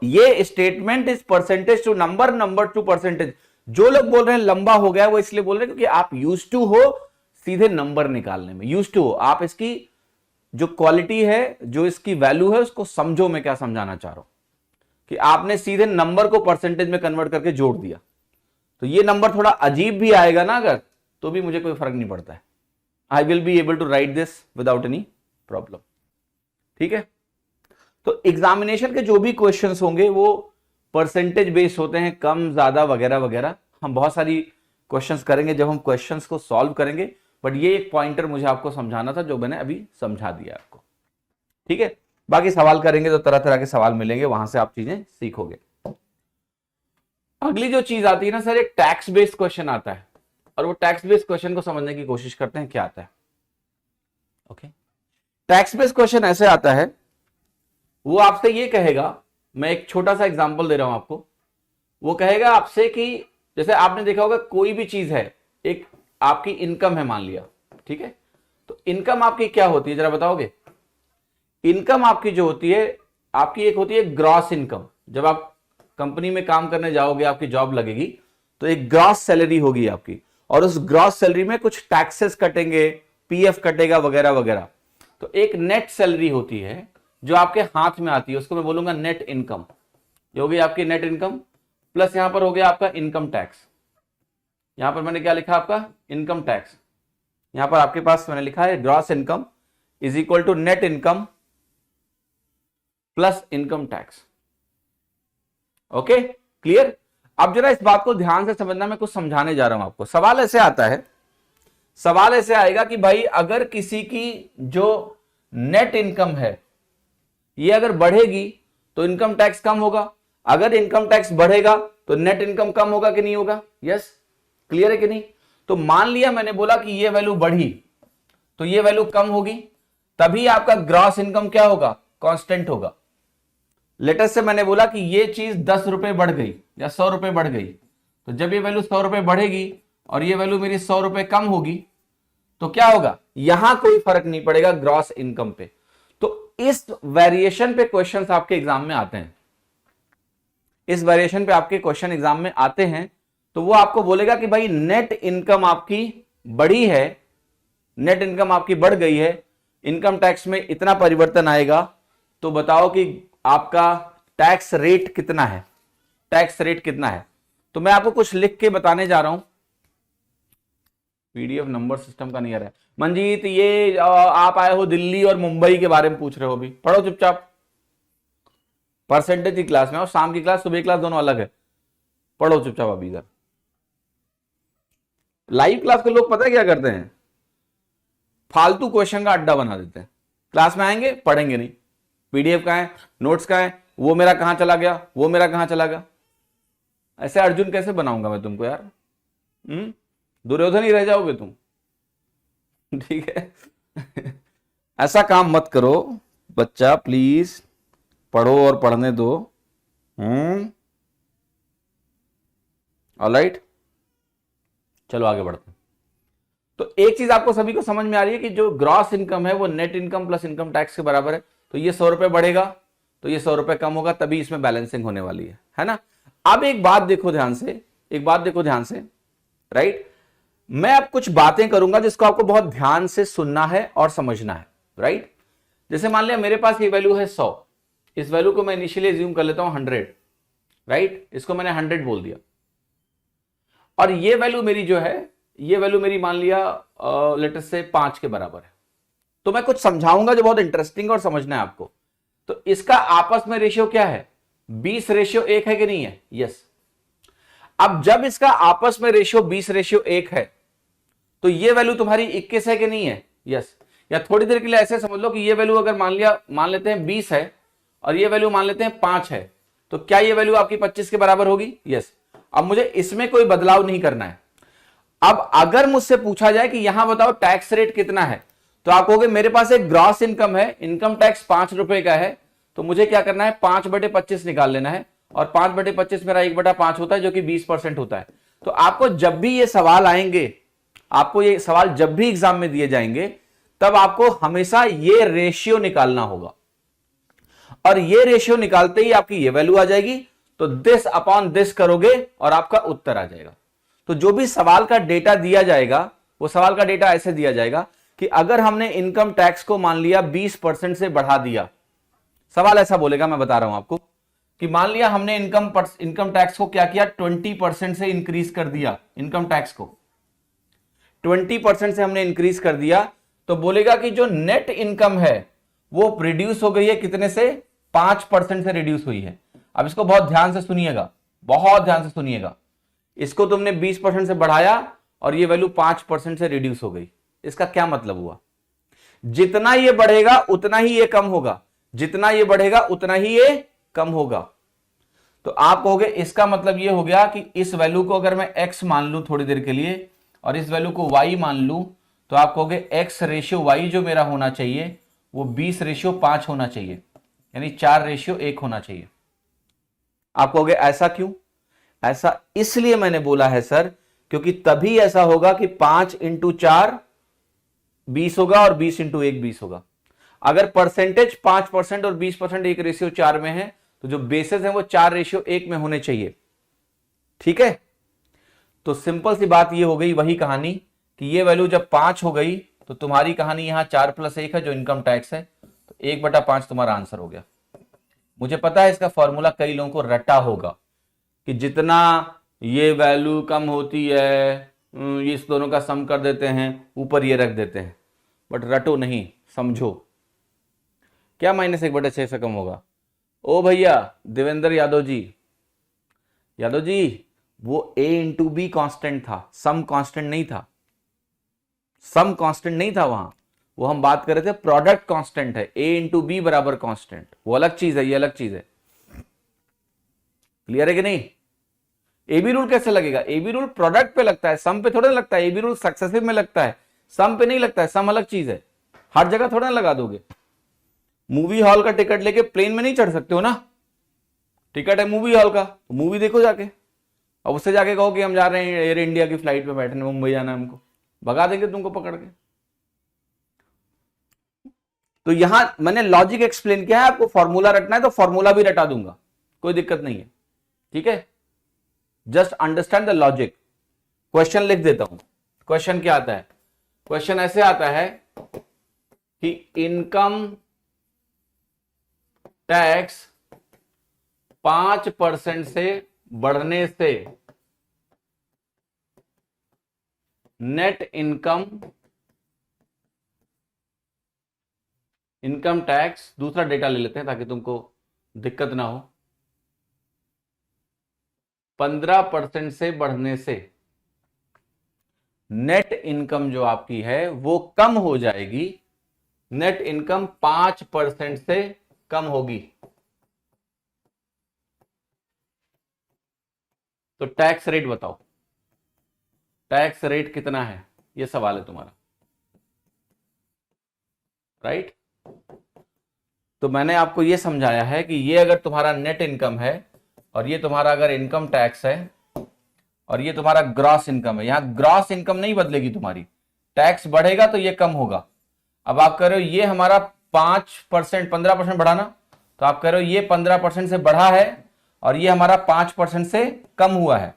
ये statement is percentage to number, number to percentage. जो लोग बोल रहे हैं लंबा हो गया, वो इसलिए बोल रहे हैं क्योंकि आप यूज्ड टू हो सीधे नंबर निकालने में, यूज्ड टू हो। आप इसकी जो क्वालिटी है, जो इसकी वैल्यू है, उसको समझो। मैं क्या समझाना चाह रहा हूं कि आपने सीधे नंबर को परसेंटेज में कन्वर्ट करके जोड़ दिया, तो ये नंबर थोड़ा अजीब भी आएगा ना अगर, तो भी मुझे कोई फर्क नहीं पड़ता है। I will be able to write this without any problem. ठीक है, तो एग्जामिनेशन के जो भी क्वेश्चंस होंगे वो परसेंटेज बेस्ड होते हैं, कम ज्यादा वगैरह वगैरह। हम बहुत सारी क्वेश्चंस करेंगे जब हम क्वेश्चंस को सॉल्व करेंगे, बट ये एक पॉइंटर मुझे आपको समझाना था जो मैंने अभी समझा दिया आपको। ठीक है, बाकी सवाल करेंगे तो तरह तरह के सवाल मिलेंगे, वहां से आप चीजें सीखोगे। अगली जो चीज आती है ना सर, एक टैक्स बेस्ड क्वेश्चन आता है, और वो टैक्स बेस्ड क्वेश्चन को समझने की कोशिश करते हैं क्या आता है। ओके, टैक्स बेस्ड क्वेश्चन ऐसे आता है, वो आपसे ये कहेगा, मैं एक छोटा सा एग्जांपल दे रहा हूं आपको। वो कहेगा आपसे कि जैसे आपने देखा होगा कोई भी चीज है, एक आपकी इनकम है मान लिया, ठीक है, तो इनकम आपकी क्या होती है जरा बताओगे? इनकम आपकी जो होती है, आपकी एक होती है ग्रॉस इनकम। जब आप कंपनी में काम करने जाओगे, आपकी जॉब लगेगी, तो एक ग्रॉस सैलरी होगी आपकी, और उस ग्रॉस सैलरी में कुछ टैक्सेस कटेंगे, पीएफ कटेगा वगैरह वगैरह। तो एक नेट सैलरी होती है जो आपके हाथ में आती है, उसको मैं बोलूंगा नेट इनकम। ये हो गई आपकी नेट इनकम, प्लस यहां पर हो गया आपका इनकम टैक्स। यहां पर मैंने क्या लिखा आपका? Income tax. यहां पर आपके पास मैंने लिखा है gross income is equal to net income plus income tax. Okay, clear? अब जरा इस बात को ध्यान से समझना, मैं कुछ समझाने जा रहा हूं आपको। सवाल ऐसे आता है, सवाल ऐसे आएगा कि भाई अगर किसी की जो नेट इनकम है ये अगर बढ़ेगी तो इनकम टैक्स कम होगा, अगर इनकम टैक्स बढ़ेगा तो नेट इनकम कम होगा कि नहीं होगा? यस, क्लियर है कि नहीं? तो मान लिया मैंने बोला कि ये वैल्यू बढ़ी तो ये वैल्यू कम होगी, तभी आपका ग्रॉस इनकम क्या होगा? कांस्टेंट होगा। लेटेस्ट से मैंने बोला कि ये चीज 10 रुपए बढ़ गई या 100 रुपए बढ़ गई, तो जब ये वैल्यू 100 रुपए बढ़ेगी और ये वैल्यू मेरी 100 रुपए कम होगी तो क्या होगा? यहां कोई फर्क नहीं पड़ेगा ग्रॉस इनकम पे। तो इस वेरिएशन पे क्वेश्चंस आपके एग्जाम में आते हैं, इस वेरिएशन पे आपके क्वेश्चन एग्जाम में आते हैं। तो वो आपको बोलेगा कि भाई नेट इनकम आपकी बढ़ी है, नेट इनकम आपकी बढ़ गई है, इनकम टैक्स में इतना परिवर्तन आएगा, तो बताओ कि आपका टैक्स रेट कितना है? टैक्स रेट कितना है? तो मैं आपको कुछ लिख के बताने जा रहा हूं। पीडीएफ नंबर सिस्टम का नहीं आ रहा है मंजीत, ये आप आए हो दिल्ली और मुंबई के बारे में पूछ रहे हो, अभी पढ़ो चुपचाप। परसेंटेज की क्लास में और शाम की क्लास, सुबह की क्लास दोनों अलग है, पढ़ो चुपचाप अभी इधर। लाइव क्लास के लोग पता है क्या करते हैं? फालतू क्वेश्चन का अड्डा बना देते हैं। क्लास में आएंगे, पढ़ेंगे नहीं, पीडीएफ का है, नोट्स का है, वो मेरा कहां चला गया, वो मेरा कहां चला गया। ऐसे अर्जुन कैसे बनाऊंगा मैं तुमको यार? दुर्योधन ही रह जाओगे तुम। ठीक है ऐसा काम मत करो बच्चा, प्लीज पढ़ो और पढ़ने दो। ऑलराइट, चलो आगे बढ़ते हैं। तो एक चीज आपको सभी को समझ में आ रही है कि जो ग्रॉस इनकम है वो net income plus income tax के बराबर है। तो ये 100 रुपए बढ़ेगा तो ये 100 रुपए कम होगा, तभी इसमें बैलेंसिंग होने वाली है ना? अब एक बात देखो ध्यान से, एक बात देखो ध्यान से, राइट? मैं अब कुछ बातें करूंगा जिसको आपको बहुत ध्यान से सुनना है और समझना है, राइट? जैसे मान लिया मेरे पास ये वैल्यू है 100, इस वैल्यू को मैं इनिशियली एज्यूम कर लेता हूं 100, राइट? इसको मैंने 100 बोल दिया, और ये वैल्यू मेरी जो है, ये वैल्यू मेरी मान लिया लेटेस्ट से 5 के बराबर है। तो मैं कुछ समझाऊंगा जो बहुत इंटरेस्टिंग और समझना है आपको। तो इसका आपस में रेशियो क्या है? 20:1 है कि नहीं है? यस। अब जब इसका आपस में रेशियो 20:1 है तो ये वैल्यू तुम्हारी 21 है कि नहीं है? यस। या थोड़ी देर के लिए ऐसे समझ लो कि ये वैल्यू अगर मान लेते हैं 20 है और ये वैल्यू मान लेते हैं 5 है, तो क्या ये वैल्यू आपकी 25 के बराबर होगी? यस। अब मुझे इसमें कोई बदलाव नहीं करना है। अब अगर मुझसे पूछा जाए कि यहां बताओ टैक्स रेट कितना है, तो आप कहोगे मेरे पास एक ग्रॉस इनकम है, इनकम टैक्स 5 रुपए का है, तो मुझे क्या करना है? 5/25 निकाल लेना है, और 5/25 मेरा 1/5 होता है जो कि 20% होता है। तो आपको जब भी ये सवाल आएंगे, आपको ये सवाल जब भी एग्जाम में दिए जाएंगे, तब आपको हमेशा ये रेशियो निकालना होगा, और ये रेशियो निकालते ही आपकी ये वैल्यू आ जाएगी, तो दिस अपॉन दिस करोगे और आपका उत्तर आ जाएगा। तो जो भी सवाल का डेटा दिया जाएगा, वो सवाल का डेटा ऐसे दिया जाएगा कि अगर हमने इनकम टैक्स को मान लिया 20% से बढ़ा दिया, सवाल ऐसा बोलेगा, मैं बता रहा हूं आपको, कि मान लिया हमने इनकम टैक्स को क्या किया? 20% से इंक्रीज कर दिया, इनकम टैक्स को 20% से हमने इंक्रीज कर दिया, तो बोलेगा कि जो नेट इनकम है वो रिड्यूस हो गई है, कितने से? 5% से रिड्यूस हुई है। अब इसको बहुत ध्यान से सुनिएगा, बहुत ध्यान से सुनिएगा। इसको तुमने 20% से बढ़ाया और ये वैल्यू 5% से रिड्यूस हो गई। इसका क्या मतलब हुआ? जितना ये बढ़ेगा उतना ही ये कम होगा, जितना ये बढ़ेगा उतना ही ये कम होगा। तो आप कहोगे इसका मतलब ये हो गया कि इस वैल्यू को अगर मैं x मान लूं थोड़ी देर के लिए और इस वैल्यू को y मान लूं, तो आप कहोगे x/y जो मेरा होना चाहिए वो 20/5 होना चाहिए, यानी 4/1 होना चाहिए। आप कहोगे ऐसा क्यों? ऐसा इसलिए मैंने बोला है सर, क्योंकि तभी ऐसा होगा कि 5 × 4 20 होगा और 20 × 1 20 होगा। अगर परसेंटेज 5% और 20% 1/4 में है, तो जो बेसिस है वो 4/1 में होने चाहिए। ठीक है, तो सिंपल सी बात ये हो गई, वही कहानी कि ये वैल्यू जब 5 हो गई तो तुम्हारी कहानी यहां 4 + 1 है जो इनकम टैक्स है, तो 1/5 तुम्हारा आंसर हो गया। मुझे पता है इसका फॉर्मूला कई लोगों को रटा होगा कि जितना ये वैल्यू कम होती है इस दोनों का सम कर देते हैं, ऊपर ये रख देते हैं, बट रटो नहीं, समझो। क्या -1/6 से कम होगा? ओ भैया देवेंद्र यादव जी, वो a इंटू बी कॉन्स्टेंट था, सम कॉन्स्टेंट नहीं था, सम कांस्टेंट नहीं था वहां, वो हम बात कर रहे थे प्रोडक्ट कांस्टेंट है, a इंटू बी बराबर कांस्टेंट, वो अलग चीज है, ये अलग चीज है। क्लियर है कि नहीं? ए बी रूल कैसे लगेगा? ए बी रूल प्रोडक्ट पे लगता है, सम पे थोड़ा ना लगता है। ए बी रूल सक्सेसिव में लगता है, सम पे नहीं लगता है, सम अलग चीज है, हर जगह थोड़ा ना लगा दोगे। मूवी हॉल का टिकट लेके प्लेन में नहीं चढ़ सकते हो ना, टिकट है मूवी हॉल का, तो मूवी देखो जाके, अब उससे जाके कहो कि हम जा रहे हैं एयर इंडिया की फ्लाइट पे बैठने, मुंबई जाना है हमको, भगा देंगे तुमको पकड़ के। तो यहां मैंने लॉजिक एक्सप्लेन किया है, आपको फॉर्मूला रटना है तो फॉर्मूला भी रटा दूंगा, कोई दिक्कत नहीं है, ठीक है। Just understand the logic. Question लिख देता हूं। क्वेश्चन क्या आता है? क्वेश्चन ऐसे आता है कि इनकम टैक्स 5% से बढ़ने से नेट इनकम टैक्स, दूसरा डेटा ले लेते हैं ताकि तुमको दिक्कत ना हो, 15% से बढ़ने से नेट इनकम जो आपकी है वो कम हो जाएगी, नेट इनकम 5% से कम होगी। तो टैक्स रेट बताओ, टैक्स रेट कितना है, ये सवाल है तुम्हारा, राइट? तो मैंने आपको ये समझाया है कि ये अगर तुम्हारा नेट इनकम है और ये तुम्हारा अगर इनकम टैक्स है और ये तुम्हारा ग्रॉस इनकम है, यहां ग्रॉस इनकम नहीं बदलेगी तुम्हारी, टैक्स बढ़ेगा तो ये कम होगा। अब आप कह रहे हो ये हमारा 5%, 15% बढ़ाना, तो आप कह रहे हो ये 15% से बढ़ा है और ये हमारा 5% से कम हुआ है।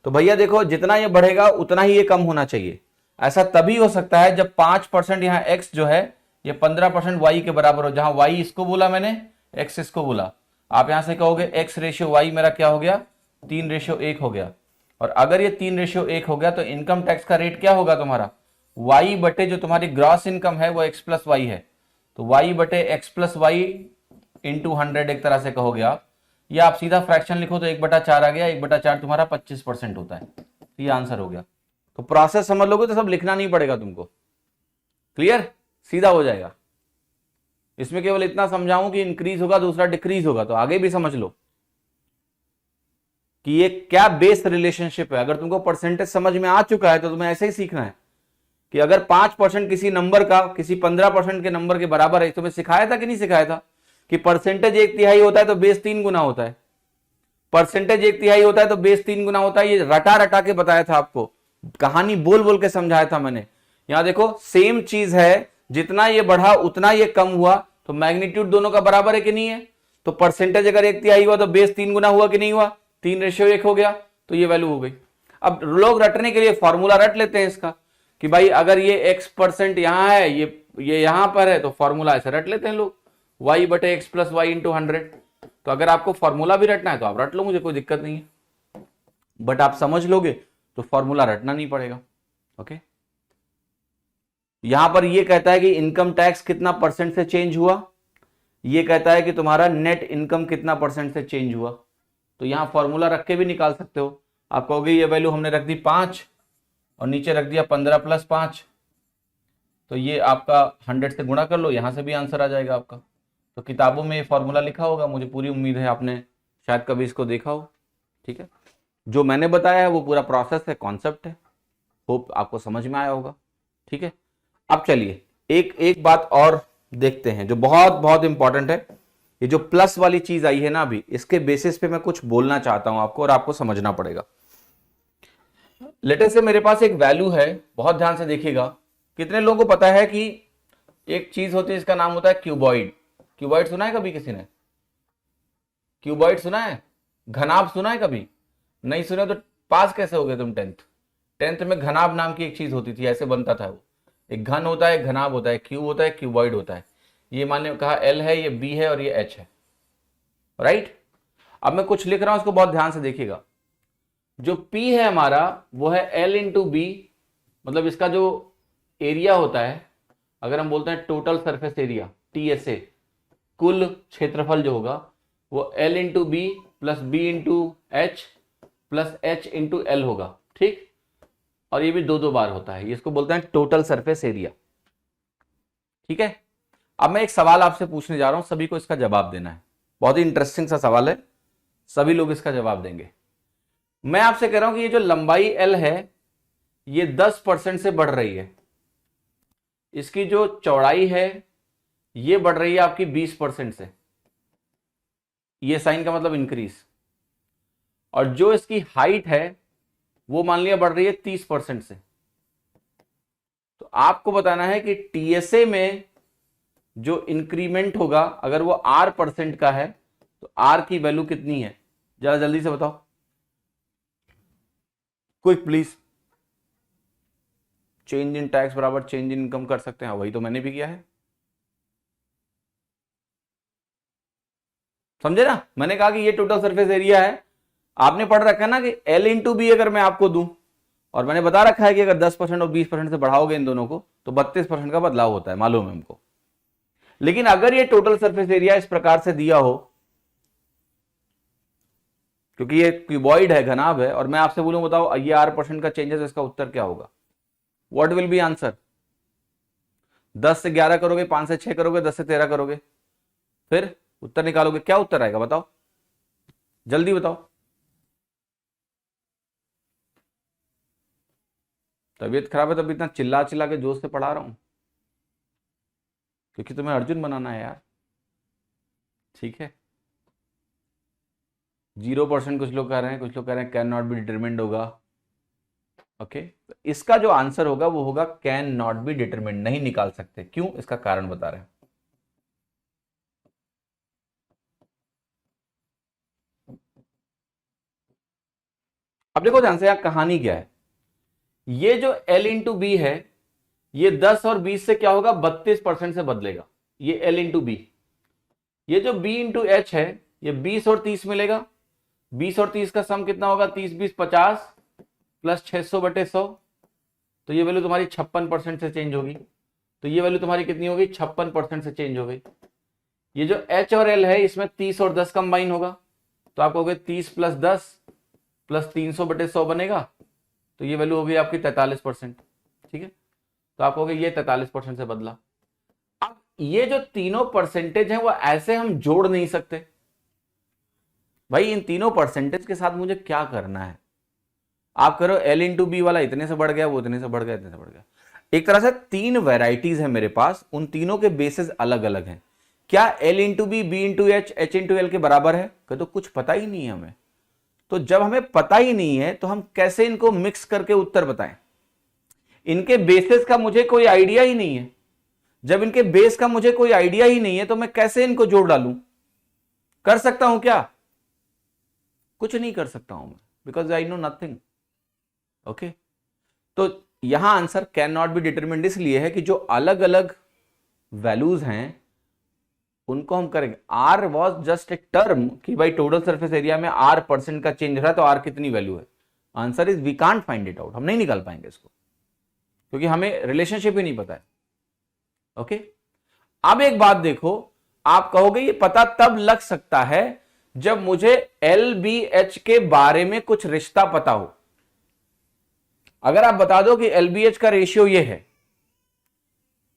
तो भैया देखो, जितना ये बढ़ेगा उतना ही ये कम होना चाहिए। ऐसा तभी हो सकता है जब 5% यहां x जो है ये 15% y के बराबर हो, जहां y इसको बोला मैंने, x इसको बोला। आप यहां से कहोगे x रेशियो y मेरा क्या हो गया, 3:1 हो गया। और अगर ये 3:1 हो गया तो इनकम टैक्स का रेट क्या होगा तुम्हारा, y बटे जो तुम्हारी ग्रॉस इनकम है वो x प्लस वाई है, तो y बटे x प्लस वाई इंटू 100 एक तरह से कहोगे आप, या आप सीधा फ्रैक्शन लिखो तो 1/4 आ गया, 1/4 तुम्हारा 25% होता है, ये आंसर हो गया। तो प्रोसेस समझ लोगे तो सब लिखना नहीं पड़ेगा तुमको, क्लियर, सीधा हो जाएगा। इसमें केवल इतना समझाऊं कि इंक्रीज होगा दूसरा डिक्रीज होगा, तो आगे भी समझ लो कि ये क्या बेस रिलेशनशिप है। अगर तुमको परसेंटेज समझ में आ चुका है तो तुम्हें ऐसे ही सीखना है कि अगर 5% किसी नंबर का किसी 15% के नंबर के बराबर है, तुम्हें सिखाया था कि नहीं सिखाया था कि परसेंटेज 1/3 होता है तो बेस 3 गुना होता है, परसेंटेज 1/3 होता है तो बेस 3 गुना होता है। ये रटा रटा के बताया था आपको, कहानी बोल बोल के समझाया था मैंने। यहां देखो सेम चीज है, जितना ये बढ़ा उतना ये कम हुआ, तो मैग्नीट्यूड दोनों का बराबर है कि नहीं है। तो परसेंटेज अगर 1/3 हुआ तो बेस 3 गुना हुआ कि नहीं हुआ, 3:1 हो गया, तो ये वैल्यू हो गई। अब लोग रटने के लिए फॉर्मूला रट लेते हैं इसका कि भाई अगर ये x% यहां है, ये यहां पर है, तो फॉर्मूला ऐसे रट लेते हैं लोग, y बटे x प्लस वाई इंटू 100। तो अगर आपको फॉर्मूला भी रटना है तो आप रट लो, मुझे कोई दिक्कत नहीं है, बट आप समझ लोगे तो फॉर्मूला रटना नहीं पड़ेगा। ओके, यहां पर ये कहता है कि इनकम टैक्स कितना परसेंट से चेंज हुआ, ये कहता है कि तुम्हारा नेट इनकम कितना परसेंट से चेंज हुआ। तो यहां फॉर्मूला रख के भी निकाल सकते हो। आप कहोगे ये वैल्यू हमने रख दी 5 और नीचे रख दिया 15 + 5, तो ये आपका 100 से गुणा कर लो, यहां से भी आंसर आ जाएगा आपका। तो किताबों में ये फॉर्मूला लिखा होगा, मुझे पूरी उम्मीद है आपने शायद कभी इसको देखा हो। ठीक है, जो मैंने बताया है वो पूरा प्रोसेस है, कॉन्सेप्ट है, होप आपको समझ में आया होगा। ठीक है, अब चलिए एक बात और देखते हैं जो बहुत बहुत इंपॉर्टेंट है। ये जो प्लस वाली चीज आई है ना अभी, इसके बेसिस पे मैं कुछ बोलना चाहता हूं आपको और आपको समझना पड़ेगा। लेटर से मेरे पास एक वैल्यू है, बहुत ध्यान से देखिएगा। कितने लोगों को पता है कि एक चीज होती है इसका नाम होता है क्यूबॉइड। क्यूबॉइड सुना है कभी किसी ने? क्यूबॉइड सुना है? घनाभ सुना है कभी? नहीं सुने तो पास कैसे हो गए तुम 10th में? घनाभ नाम की एक चीज होती थी, ऐसे बनता था वो, एक घन होता है, एक घनाभ होता है, क्यूब होता है, क्यूबॉइड होता है। ये माने कहा L है, ये B है और ये H है, राइट। अब मैं कुछ लिख रहा हूं, उसको बहुत ध्यान से देखिएगा। जो P है हमारा वो है L इंटू बी, मतलब इसका जो एरिया होता है, अगर हम बोलते हैं टोटल सरफेस एरिया TSA, कुल क्षेत्रफल जो होगा वो L into B plus B into H plus H into L होगा, ठीक। और ये भी दो दो बार होता है, इसको बोलते हैं टोटल सरफेस एरिया, ठीक है। अब मैं एक सवाल आपसे पूछने जा रहा हूं, सभी को इसका जवाब देना है। बहुत ही इंटरेस्टिंग सा सवाल है, सभी लोग इसका जवाब देंगे। मैं आपसे कह रहा हूं कि ये जो लंबाई एल है ये 10% से बढ़ रही है, इसकी जो चौड़ाई है ये बढ़ रही है आपकी 20% से, ये साइन का मतलब इंक्रीज। और जो इसकी हाइट है वो मान लिया बढ़ रही है 30% से। तो आपको बताना है कि टीएसए में जो इंक्रीमेंट होगा अगर वो R% का है तो R की वैल्यू कितनी है, जरा जल्दी से बताओ, quick please. Change in tax बराबर चेंज इन इनकम कर सकते हैं, वही तो मैंने भी किया है, समझे ना। मैंने कहा कि ये टोटल सरफेस एरिया है, आपने पढ़ रखा है ना कि L इंटू बी अगर मैं आपको दूं, और मैंने बता रखा है कि अगर 10% और 20% से बढ़ाओगे इन दोनों को तो 32% का बदलाव होता है, मालूम है हमको। लेकिन अगर ये टोटल सरफेस एरिया इस प्रकार से दिया हो, क्योंकि ये क्यूबॉइड है, घनाभ है, और मैं आपसे बोलूं बताओ ये R% का चेंजेस, इसका उत्तर क्या होगा? What will be answer? 10 से 11 करोगे, 5 से 6 करोगे, 10 से 13 करोगे, फिर उत्तर निकालोगे, क्या उत्तर आएगा बताओ, जल्दी बताओ। तबीयत खराब है तब इतना चिल्ला चिल्ला के जोश से पढ़ा रहा हूं, क्योंकि तुम्हें अर्जुन बनाना है यार, ठीक है। 0% कुछ लोग कह रहे हैं, कुछ लोग कह रहे हैं कैन नॉट बी डिटरमिन्ड होगा, ओके। तो इसका जो आंसर होगा वो होगा कैन नॉट बी डिटरमिन्ड, नहीं निकाल सकते। क्यों? इसका कारण बता रहे हैं। अब देखो ध्यान से, यहां कहानी क्या है। ये जो L इंटू बी है ये 10 और 20 से क्या होगा, 32% से बदलेगा, ये L इंटू बी। ये जो B इंटू एच है ये 20 और 30 मिलेगा, 20 और 30 का सम कितना होगा, 30 20 50 प्लस 600/100, तो ये वैल्यू तुम्हारी 56% से चेंज होगी। तो ये वैल्यू तुम्हारी कितनी होगी, 56% से चेंज हो गई। ये जो H और L है इसमें 30 और 10 कंबाइन होगा, तो आप कहोगे 30 प्लस 10 प्लस 300/100 बनेगा, तो ये वैल्यू होगी आपकी 43%, ठीक है। तो आप कहोगे ये 43% से बदला। अब ये जो तीनों परसेंटेज है वो ऐसे हम जोड़ नहीं सकते भाई, इन तीनों परसेंटेज के साथ मुझे क्या करना है। आप करो L इंटू बी वाला इतने से बढ़ गया, वो इतने से बढ़ गया, इतने से बढ़ गया। एक तरह से 3 वेराइटीज है मेरे पास, उन तीनों के बेसिस अलग अलग हैं। क्या L into B, B into H, H into L के बराबर है? तो कुछ पता ही नहीं है हमें। तो जब हमें पता ही नहीं है तो हम कैसे इनको मिक्स करके उत्तर बताएं? इनके बेसिस का मुझे कोई आइडिया ही नहीं है। जब इनके बेस का मुझे कोई आइडिया ही नहीं है तो मैं कैसे इनको जोड़ डालूं? कर सकता हूं क्या? कुछ नहीं कर सकता हूं मैं, because I know nothing, okay. तो यहां answer can not be determined इसलिए है कि जो अलग अलग वैल्यूज हैं उनको हम करेंगे। R was just a term कि भाई टोटल सरफेस एरिया में R% का चेंज हो रहा है, तो R कितनी वैल्यू है? Answer is we can't find it out, हम नहीं निकाल पाएंगे इसको, क्योंकि हमें रिलेशनशिप ही नहीं पता है, ओके। अब एक बात देखो, आप कहोगे ये पता तब लग सकता है जब मुझे LBH के बारे में कुछ रिश्ता पता हो। अगर आप बता दो कि LBH का रेशियो ये है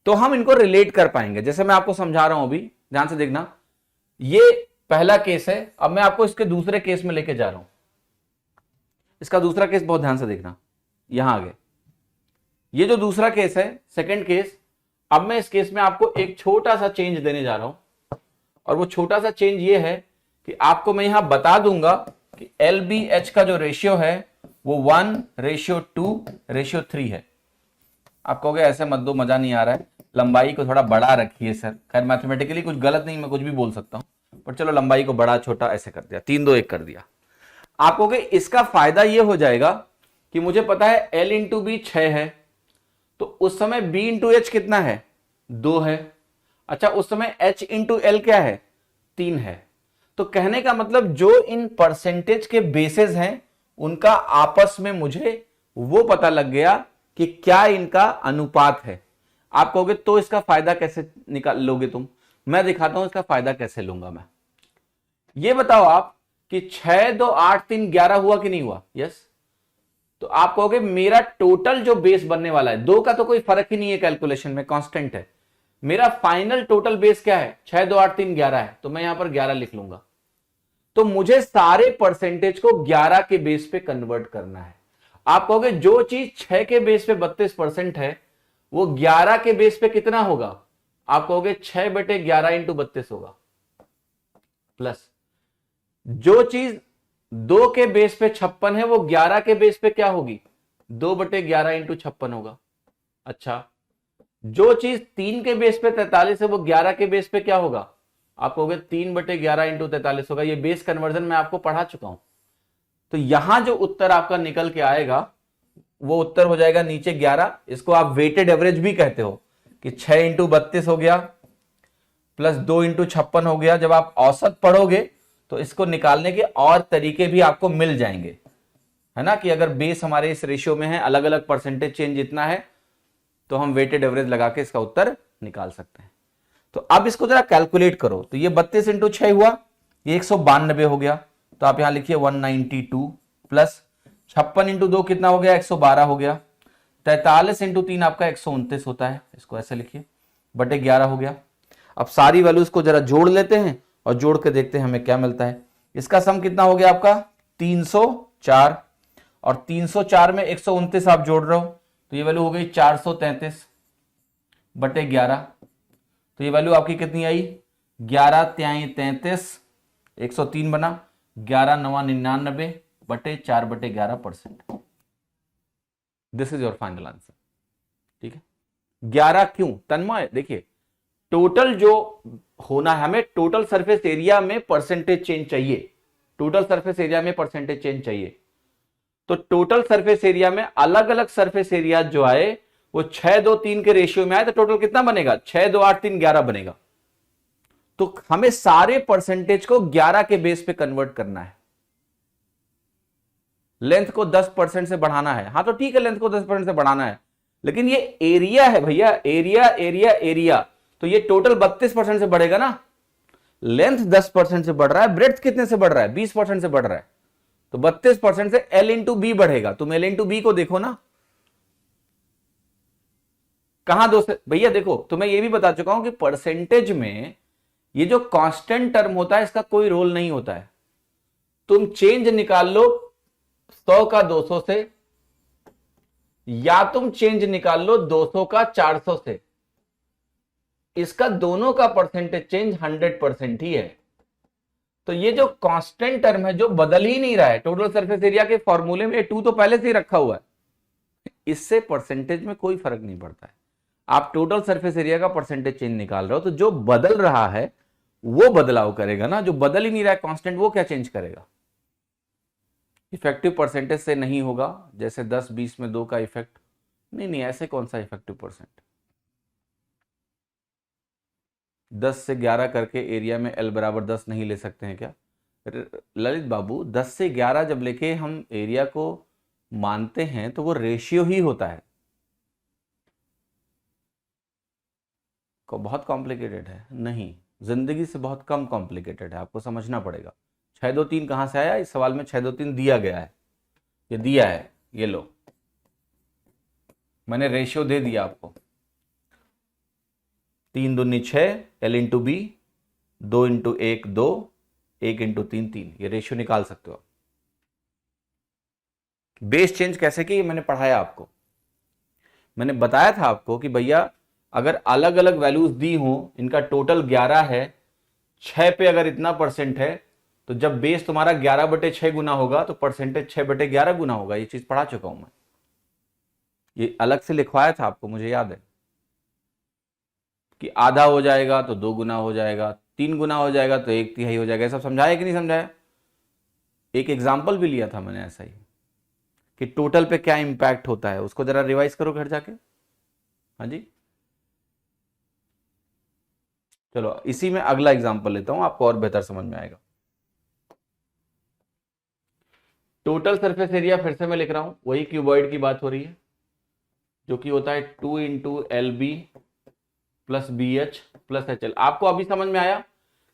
तो हम इनको रिलेट कर पाएंगे। जैसे मैं आपको समझा रहा हूं अभी, ध्यान से देखना, ये पहला केस है, अब मैं आपको इसके दूसरे केस में लेके जा रहा हूं। इसका दूसरा केस बहुत ध्यान से देखना, यहां आगे ये जो दूसरा केस है, सेकंड केस, अब मैं इस केस में आपको एक छोटा सा चेंज देने जा रहा हूं, और वो छोटा सा चेंज ये है कि आपको मैं यहां बता दूंगा कि LBH का जो रेशियो है वो 1:2:3 है। आप कहोगे ऐसे मत दो, मजा नहीं आ रहा है, लंबाई को थोड़ा बड़ा रखिए सर। खैर मैथमेटिकली कुछ गलत नहीं, मैं कुछ भी बोल सकता हूं, पर चलो लंबाई को बड़ा छोटा ऐसे कर दिया, 3-2-1 कर दिया। आप कहोगे इसका फायदा ये हो जाएगा कि मुझे पता है L इंटू बी 6 है, तो उस समय B इंटू एच कितना है, 2 है। अच्छा, उस समय H इंटू एल क्या है, 3 है। तो कहने का मतलब जो इन परसेंटेज के बेसिस हैं उनका आपस में मुझे वो पता लग गया कि क्या इनका अनुपात है। आप कहोगे तो इसका फायदा कैसे निकाल लोगे तुम? मैं दिखाता हूं इसका फायदा कैसे लूंगा मैं। ये बताओ आप कि 6 2 8 3 11 हुआ कि नहीं हुआ? यस। तो आप कहोगे मेरा टोटल जो बेस बनने वाला है, 2 का तो कोई फर्क ही नहीं है कैलकुलेशन में, कांस्टेंट है। मेरा फाइनल टोटल बेस क्या है? 6 2 8 3 11 है, तो मैं यहां पर 11 लिख लूंगा। तो मुझे सारे परसेंटेज को 11 के बेस पे कन्वर्ट करना है। आप कहोगे जो चीज 6 के बेस पे 32% है, वो 11 के बेस पे कितना होगा? आप कहोगे 6/11 इंटू 32 होगा। प्लस जो चीज 2 के बेस पे 56 है, वो 11 के बेस पे क्या होगी? 2/11 इंटू 56 होगा। अच्छा, जो चीज 3 के बेस पे 43 है, वो 11 के बेस पे क्या होगा? आप कहोगे 3/11 इंटू 43 होगा। ये बेस कन्वर्जन मैं आपको पढ़ा चुका हूं। तो यहां जो उत्तर आपका निकल के आएगा वो उत्तर हो जाएगा नीचे 11। इसको आप वेटेड एवरेज भी कहते हो कि 6 इंटू 32 हो गया प्लस 2 इंटू 56 हो गया। जब आप औसत पढ़ोगे तो इसको निकालने के और तरीके भी आपको मिल जाएंगे, है ना, कि अगर बेस हमारे इस रेशियो में है, अलग अलग परसेंटेज चेंज इतना है, तो हम वेटेड एवरेज लगा के इसका उत्तर निकाल सकते हैं। तो अब इसको जरा कैलकुलेट करो। तो ये 32 इंटू 6 हुआ, ये 192 हो गया। तो आप यहां लिखिए 192 प्लस 56 इंटू 2 कितना हो गया? 112 हो गया। 43 इंटू 3 आपका 129 होता है, इसको ऐसे लिखिए, बटे 11 हो गया। अब सारी वैल्यूज को जरा जोड़ लेते हैं और जोड़ के देखते हैं हमें क्या मिलता है। इसका सम कितना हो गया आपका? 304, और 304 में 129 आप जोड़ रहे हो, तो ये वैल्यू हो गई 433 बटे 11। तो ये वैल्यू आपकी कितनी आई? 11 त्याई 33, 103 बना, 11 9 99 बटे 4/11%। This is your final answer. ठीक है, 11 क्यों तन्मय? देखिए, टोटल जो होना है, हमें टोटल सरफेस एरिया में परसेंटेज चेंज चाहिए। टोटल सरफेस एरिया में परसेंटेज चेंज चाहिए। तो टोटल सरफेस एरिया में अलग अलग सरफेस एरिया जो आए वो 6 2 3 के रेशियो में आए, तो टोटल कितना बनेगा? 6 2 8 3 11 बनेगा। तो हमें सारे परसेंटेज को 11 के बेस पे कन्वर्ट करना है। लेंथ को 10% से बढ़ाना है। हाँ तो ठीक है, लेंथ को 10% से बढ़ाना है, लेकिन ये एरिया है भैया, एरिया एरिया एरिया। तो ये टोटल 32% से बढ़ेगा ना। लेंथ 10% से बढ़ रहा है, ब्रेड्थ कितने से बढ़ रहा है? 20% से बढ़ रहा है। तो 32% से L इंटू बी बढ़ेगा। तुम L इंटू बी को देखो ना, कहां दो से भैया? देखो, तुम्हें यह भी बता चुका हूं कि परसेंटेज में ये जो कांस्टेंट टर्म होता है इसका कोई रोल नहीं होता है। तुम चेंज निकाल लो 100 का 200 से, या तुम चेंज निकाल लो 200 का 400 से, इसका दोनों का परसेंटेज चेंज 100% ही है। तो ये जो कांस्टेंट टर्म है जो बदल ही नहीं रहा है, टोटल सरफेस एरिया के फॉर्मूले में 2 तो पहले से ही रखा हुआ है, इससे परसेंटेज में कोई फर्क नहीं पड़ता है। आप टोटल सरफेस एरिया का परसेंटेज चेंज निकाल रहे हो, तो जो बदल रहा है वो बदलाव करेगा ना। जो बदल ही नहीं रहा है कांस्टेंट, वो क्या चेंज करेगा? इफेक्टिव परसेंटेज से नहीं होगा, जैसे 10 20 में 2 का इफेक्ट नहीं, ऐसे कौन सा इफेक्टिव परसेंट? 10 से 11 करके एरिया में L बराबर 10 नहीं ले सकते हैं क्या ललित बाबू? 10 से 11 जब लेके हम एरिया को मानते हैं तो वो रेशियो ही होता है। बहुत कॉम्प्लिकेटेड है? नहीं, जिंदगी से बहुत कम कॉम्प्लिकेटेड है, आपको समझना पड़ेगा। 6 2 3 कहां से आया? इस सवाल में 6 2 3 दिया गया है, ये दिया है, ये लो, मैंने रेशियो दे दिया आपको। 3 दूनी 6, L into B, 2 into 1 2, 1 into 3 3, ये रेशियो निकाल सकते हो आप। बेस चेंज कैसे की मैंने पढ़ाया आपको। मैंने बताया था आपको कि भैया अगर अलग अलग वैल्यूज दी हो, इनका टोटल 11 है, 6 पे अगर इतना परसेंट है, तो जब बेस तुम्हारा 11/6 गुना होगा तो परसेंटेज 6/11 गुना होगा। ये चीज पढ़ा चुका हूं मैं, ये अलग से लिखवाया था आपको, मुझे याद है कि आधा हो जाएगा तो 2 गुना हो जाएगा, 3 गुना हो जाएगा तो 1/3 हो जाएगा। सब समझाया कि नहीं समझाया? एक एग्जाम्पल भी लिया था मैंने ऐसा ही, कि टोटल पे क्या इंपैक्ट होता है, उसको जरा रिवाइज करो घर जाके। हाँ जी, चलो इसी में अगला एग्जाम्पल लेता हूं, आपको और बेहतर समझ में आएगा। टोटल सरफेस एरिया फिर से मैं लिख रहा हूं, वही क्यूबॉइड की बात हो रही है, जो कि होता है 2 into LB plus BH plus HL। आपको अभी समझ में आया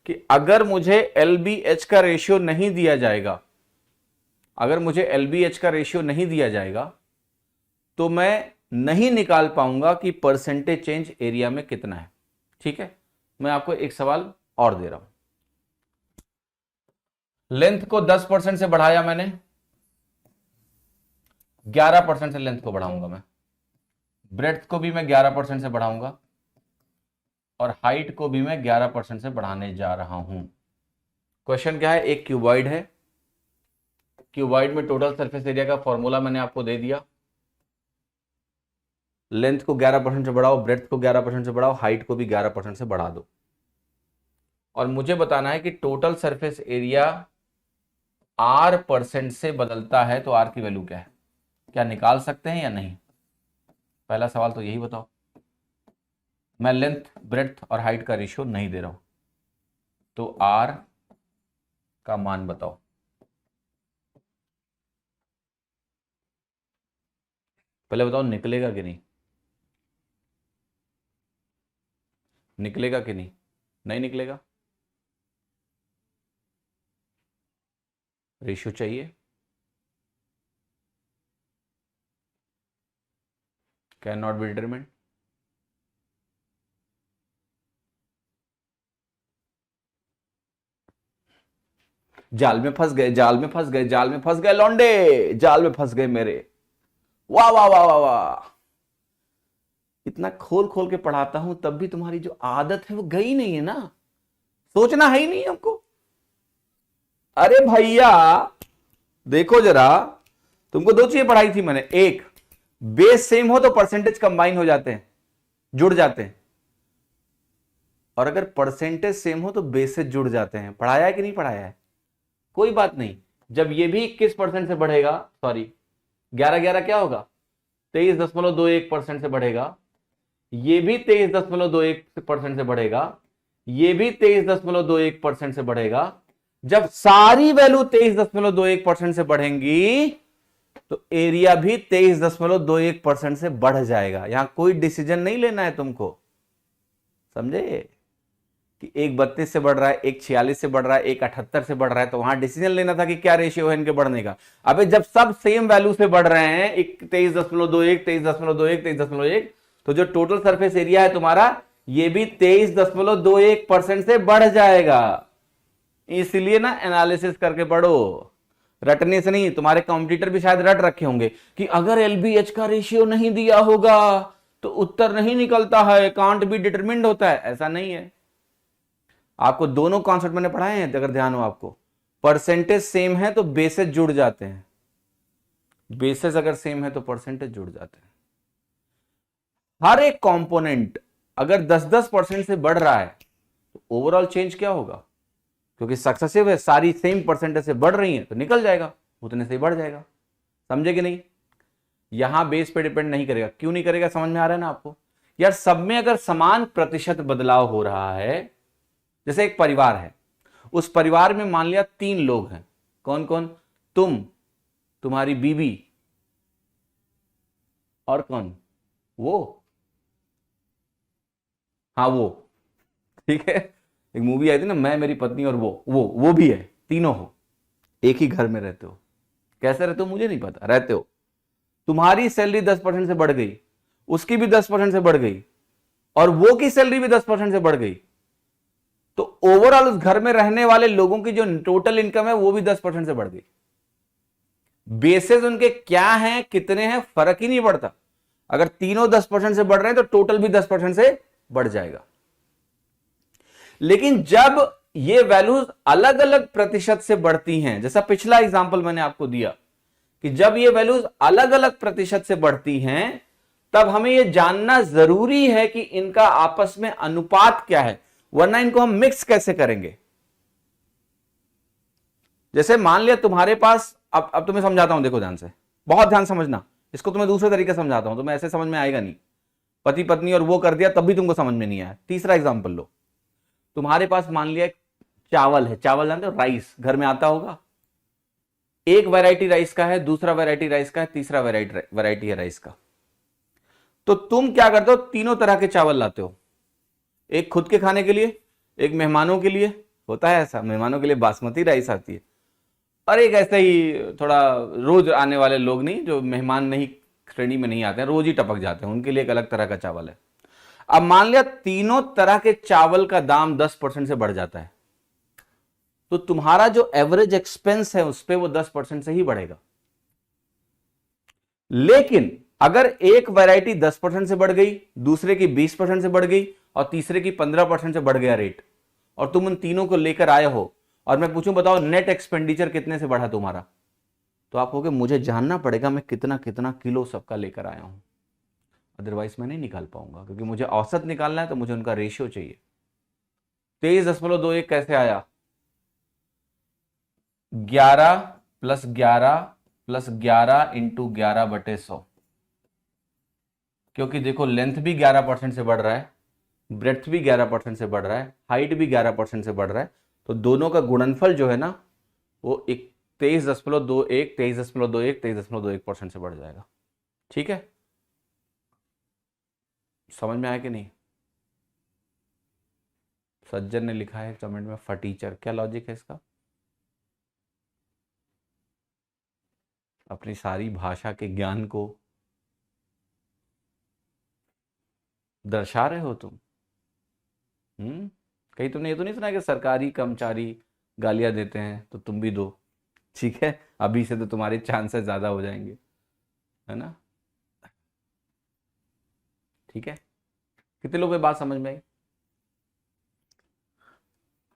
कि अगर मुझे LBH का रेशियो नहीं दिया जाएगा, अगर मुझे LBH का रेशियो नहीं दिया जाएगा तो मैं नहीं निकाल पाऊंगा कि परसेंटेज चेंज एरिया में कितना है। ठीक है, मैं आपको एक सवाल और दे रहा हूं। लेंथ को 10% से बढ़ाया मैंने, 11% से लेंथ को बढ़ाऊंगा मैं, ब्रेड्थ को भी मैं 11% से बढ़ाऊंगा और हाइट को भी मैं 11% से बढ़ाने जा रहा हूं। क्वेश्चन क्या है, एक क्यूबॉइड है, क्यूबॉइड में टोटल सरफेस एरिया का फॉर्मूला मैंने आपको दे दिया। लेंथ को 11% से बढ़ाओ, ब्रेड्थ को 11% से बढ़ाओ, हाइट को भी 11% से बढ़ा दो, और मुझे बताना है कि टोटल सरफेस एरिया R% से बदलता है तो R की वैल्यू क्या है। क्या निकाल सकते हैं या नहीं? पहला सवाल तो यही बताओ। मैं लेंथ, ब्रेड्थ और हाइट का रेशियो नहीं दे रहा हूं, तो R का मान बताओ। पहले बताओ निकलेगा कि नहीं, निकलेगा कि नहीं? नहीं निकलेगा, रेशियो चाहिए। Can not be determined. जाल में फंस गए, जाल में फंस गए, जाल में फंस गए लौंडे, जाल में फंस गए मेरे। वाह वाह वाह वाह वाह। इतना खोल खोल के पढ़ाता हूं तब भी तुम्हारी जो आदत है वो गई नहीं है ना, सोचना है ही नहीं हमको। अरे भैया देखो जरा, तुमको दो चीजें पढ़ाई थी मैंने, एक बेस सेम हो तो परसेंटेज कंबाइन हो जाते हैं, जुड़ जाते हैं, और अगर परसेंटेज सेम हो तो बेसेज जुड़ जाते हैं। पढ़ाया है कि नहीं पढ़ाया है? कोई बात नहीं, जब ये भी 21% से बढ़ेगा, सॉरी 11 क्या होगा, 23.21% से बढ़ेगा, ये भी 23.21% से बढ़ेगा, ये भी 23.21% से बढ़ेगा। जब सारी वैल्यू 23.21% से बढ़ेंगी तो एरिया भी 23.21% से बढ़ जाएगा। यहां कोई डिसीजन नहीं लेना है तुमको, समझे? कि एक 32 से बढ़ रहा है, एक 46 से बढ़ रहा है, एक 78 से बढ़ रहा है, तो वहां डिसीजन लेना था कि क्या रेशियो है इनके बढ़ने का। अबे जब सब सेम वैल्यू से बढ़ रहे हैं, 23.21, 23.21, 23.1, तो जो टोटल सरफेस एरिया है तुम्हारा, ये भी 23.21% से बढ़ जाएगा। इसलिए ना एनालिसिस करके पढ़ो, रटने से नहीं। तुम्हारे कॉम्पिटिटर भी शायद रट रखे होंगे कि अगर LBH का रेशियो नहीं दिया होगा तो उत्तर नहीं निकलता है, कांट बी डिटरमिन्ड होता है। ऐसा नहीं है। आपको दोनों कॉन्सेप्ट मैंने पढ़ाए हैं, अगर ध्यान हो आपको। परसेंटेज सेम है तो बेसेस जुड़ जाते हैं, बेसेस अगर सेम है तो परसेंटेज जुड़ जाते हैं। हर एक कंपोनेंट अगर 10-10% से बढ़ रहा है तो ओवरऑल चेंज क्या होगा? क्योंकि सक्सेसिव है, सारी सेम परसेंटेज से बढ़ रही है तो निकल जाएगा, उतने से ही बढ़ जाएगा। समझे कि नहीं? यहां बेस पे डिपेंड नहीं करेगा। क्यों नहीं करेगा, समझ में आ रहा है ना आपको? यार सब में अगर समान प्रतिशत बदलाव हो रहा है, जैसे एक परिवार है, उस परिवार में मान लिया 3 लोग हैं। कौन कौन? तुम, तुम्हारी बीवी, और कौन? वो, हाँ वो, ठीक है। एक मूवी आई थी ना, मैं, मेरी पत्नी और वो भी है। तीनों हो, एक ही घर में रहते हो। कैसे रहते हो मुझे नहीं पता, रहते हो। तुम्हारी सैलरी 10% से बढ़ गई, उसकी भी 10% से बढ़ गई, और वो की सैलरी भी 10% से बढ़ गई, तो ओवरऑल उस घर में रहने वाले लोगों की जो टोटल इनकम है वो भी 10% से बढ़ गई। बेसिस उनके क्या हैं, कितने हैं, फर्क ही नहीं पड़ता। अगर तीनों 10% से बढ़ रहे हैं तो टोटल भी 10% से बढ़ जाएगा। लेकिन जब ये वैल्यूज अलग अलग प्रतिशत से बढ़ती हैं, जैसा पिछला एग्जांपल मैंने आपको दिया कि जब ये वैल्यूज अलग अलग प्रतिशत से बढ़ती हैं, तब हमें यह जानना जरूरी है कि इनका आपस में अनुपात क्या है, वरना इनको हम मिक्स कैसे करेंगे। जैसे मान लिया तुम्हारे पास, अब तुम्हें समझाता हूं, देखो ध्यान से, बहुत ध्यान समझना। इसको तुम्हें दूसरे तरीके से समझाता हूं, तुम्हें ऐसे समझ में आएगा नहीं। पति पत्नी और वो कर दिया तब भी तुमको समझ में नहीं आया। तीसरा एग्जांपल लो। तुम्हारे पास मान लिया चावल है, चावल जानते हो, राइस घर में आता होगा। एक वैरायटी राइस का है, दूसरा वैरायटी राइस का है, तीसरा वैरायटी है राइस का। तो तुम क्या करते हो, तीनों तरह के चावल लाते हो, एक खुद के खाने के लिए, एक मेहमानों के लिए, होता है ऐसा, मेहमानों के लिए बासमती राइस आती है। और एक ऐसे ही थोड़ा रोज आने वाले लोग नहीं, जो मेहमान नहीं श्रेणी में नहीं आते हैं, रोज ही टपक जाते हैं, उनके लिए एक अलग तरह का चावल है। अब मान लिया तीनों तरह के चावल का दाम 10% से बढ़ जाता है, तो तुम्हारा जो एवरेज एक्सपेंस है उस पर वो 10% से ही बढ़ेगा। लेकिन अगर एक वैरायटी 10% से बढ़ गई, दूसरे की 20% से बढ़ गई और तीसरे की 15% से बढ़ गया रेट, और तुम उन तीनों को लेकर आए हो, और मैं पूछूं बताओ नेट एक्सपेंडिचर कितने से बढ़ा तुम्हारा, तो आप कहोगे मुझे जानना पड़ेगा मैं कितना कितना किलो सबका लेकर आया हूं, अदरवाइज मैं नहीं निकाल पाऊंगा, क्योंकि मुझे औसत निकालना है तो मुझे उनका रेशियो चाहिए। 23.21 कैसे आया? 11 + 11 + 11 × 11/100, क्योंकि देखो लेंथ भी 11% से बढ़ रहा है, ब्रेड्थ भी 11% से बढ़ रहा है, हाइट भी 11% से बढ़ रहा है, तो दोनों का गुणनफल जो है ना वो 23.21 23.21 23.21% से बढ़ जाएगा। ठीक है, समझ में आया कि नहीं? सज्जन ने लिखा है कमेंट में फटीचर, क्या लॉजिक है इसका? अपनी सारी भाषा के ज्ञान को दर्शा रहे हो तुम। कहीं तुमने ये तो नहीं सुना कि सरकारी कर्मचारी गालियां देते हैं, तो तुम भी दो, ठीक है, अभी से तो तुम्हारे चांसेस ज्यादा हो जाएंगे, है ना? ठीक है, कितने लोगों को बात समझ में आई?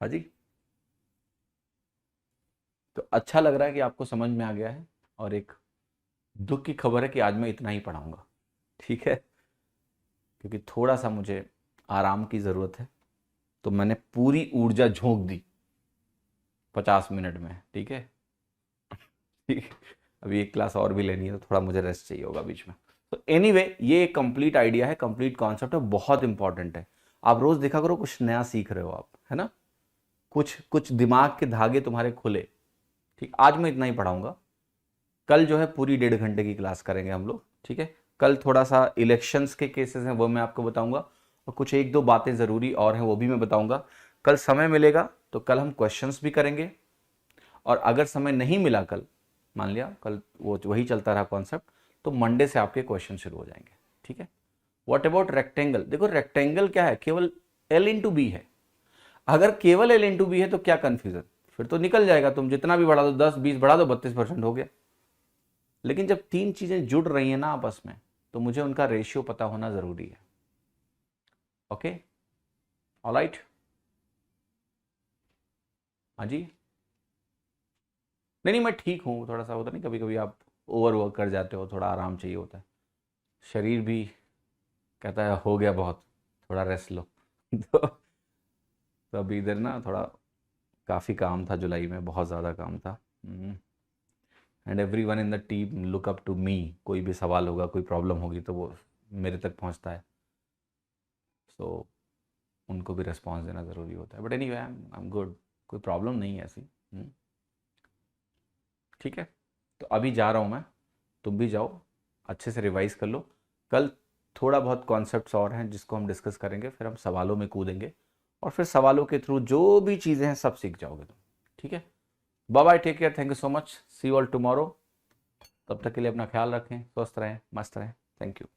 हाँ जी, तो अच्छा लग रहा है कि आपको समझ में आ गया है, और एक दुख की खबर है कि आज मैं इतना ही पढ़ाऊंगा, ठीक है, क्योंकि थोड़ा सा मुझे आराम की ज़रूरत है, तो मैंने पूरी ऊर्जा झोंक दी 50 मिनट में, ठीक है। ठीक, अभी एक क्लास और भी लेनी है, तो थोड़ा मुझे रेस्ट चाहिए होगा बीच में। तो एनीवे, ये एक कंप्लीट आइडिया है, कंप्लीट कॉन्सेप्ट है, बहुत इंपॉर्टेंट है। आप रोज देखा करो, कुछ नया सीख रहे हो आप, है ना, कुछ कुछ दिमाग के धागे तुम्हारे खुले। ठीक, आज मैं इतना ही पढ़ाऊंगा, कल जो है पूरी 1.5 घंटे की क्लास करेंगे हम लोग, ठीक है। कल थोड़ा सा इलेक्शंस के केसेस हैं वो मैं आपको बताऊंगा, और कुछ एक दो बातें ज़रूरी और हैं वो भी मैं बताऊंगा। कल समय मिलेगा तो कल हम क्वेश्चंस भी करेंगे, और अगर समय नहीं मिला कल, मान लिया कल वो वही चलता रहा कॉन्सेप्ट, तो मंडे से आपके क्वेश्चन शुरू हो जाएंगे, ठीक है। What about rectangle? देखो रेक्टेंगल क्या है, केवल L/B है। अगर केवल L/B है तो क्या कंफ्यूजन, फिर तो निकल जाएगा, तुम जितना भी बढ़ा दो, 10 20 बढ़ा दो, 32% हो गया। लेकिन जब तीन चीजें जुड़ रही हैं ना आपस में, तो मुझे उनका रेशियो पता होना जरूरी है। ओके, ऑलराइट, हाँ जी। नहीं नहीं, मैं ठीक हूँ, थोड़ा सा होता नहीं, कभी कभी आप ओवर वर्क कर जाते हो, थोड़ा आराम चाहिए होता है, शरीर भी कहता है हो गया बहुत, थोड़ा रेस्ट लो। तो अभी इधर ना थोड़ा काफ़ी काम था, जुलाई में बहुत ज़्यादा काम था, and everyone in the team look up to me. कोई भी सवाल होगा, कोई प्रॉब्लम होगी, तो वो मेरे तक पहुंचता है, सो उनको भी रिस्पॉन्स देना ज़रूरी होता है। But any way I am good, कोई प्रॉब्लम नहीं है ऐसी। ठीक है, तो अभी जा रहा हूँ मैं, तुम भी जाओ, अच्छे से रिवाइज कर लो। कल थोड़ा बहुत कॉन्सेप्ट्स और हैं जिसको हम डिस्कस करेंगे, फिर हम सवालों में कूदेंगे, और फिर सवालों के थ्रू जो भी चीज़ें हैं सब सीख जाओगे तुम, ठीक है। Bye bye, take care, thank you so much, see you all tomorrow. तब तक के लिए अपना ख्याल रखें, स्वस्थ रहें, मस्त रहें, थैंक यू।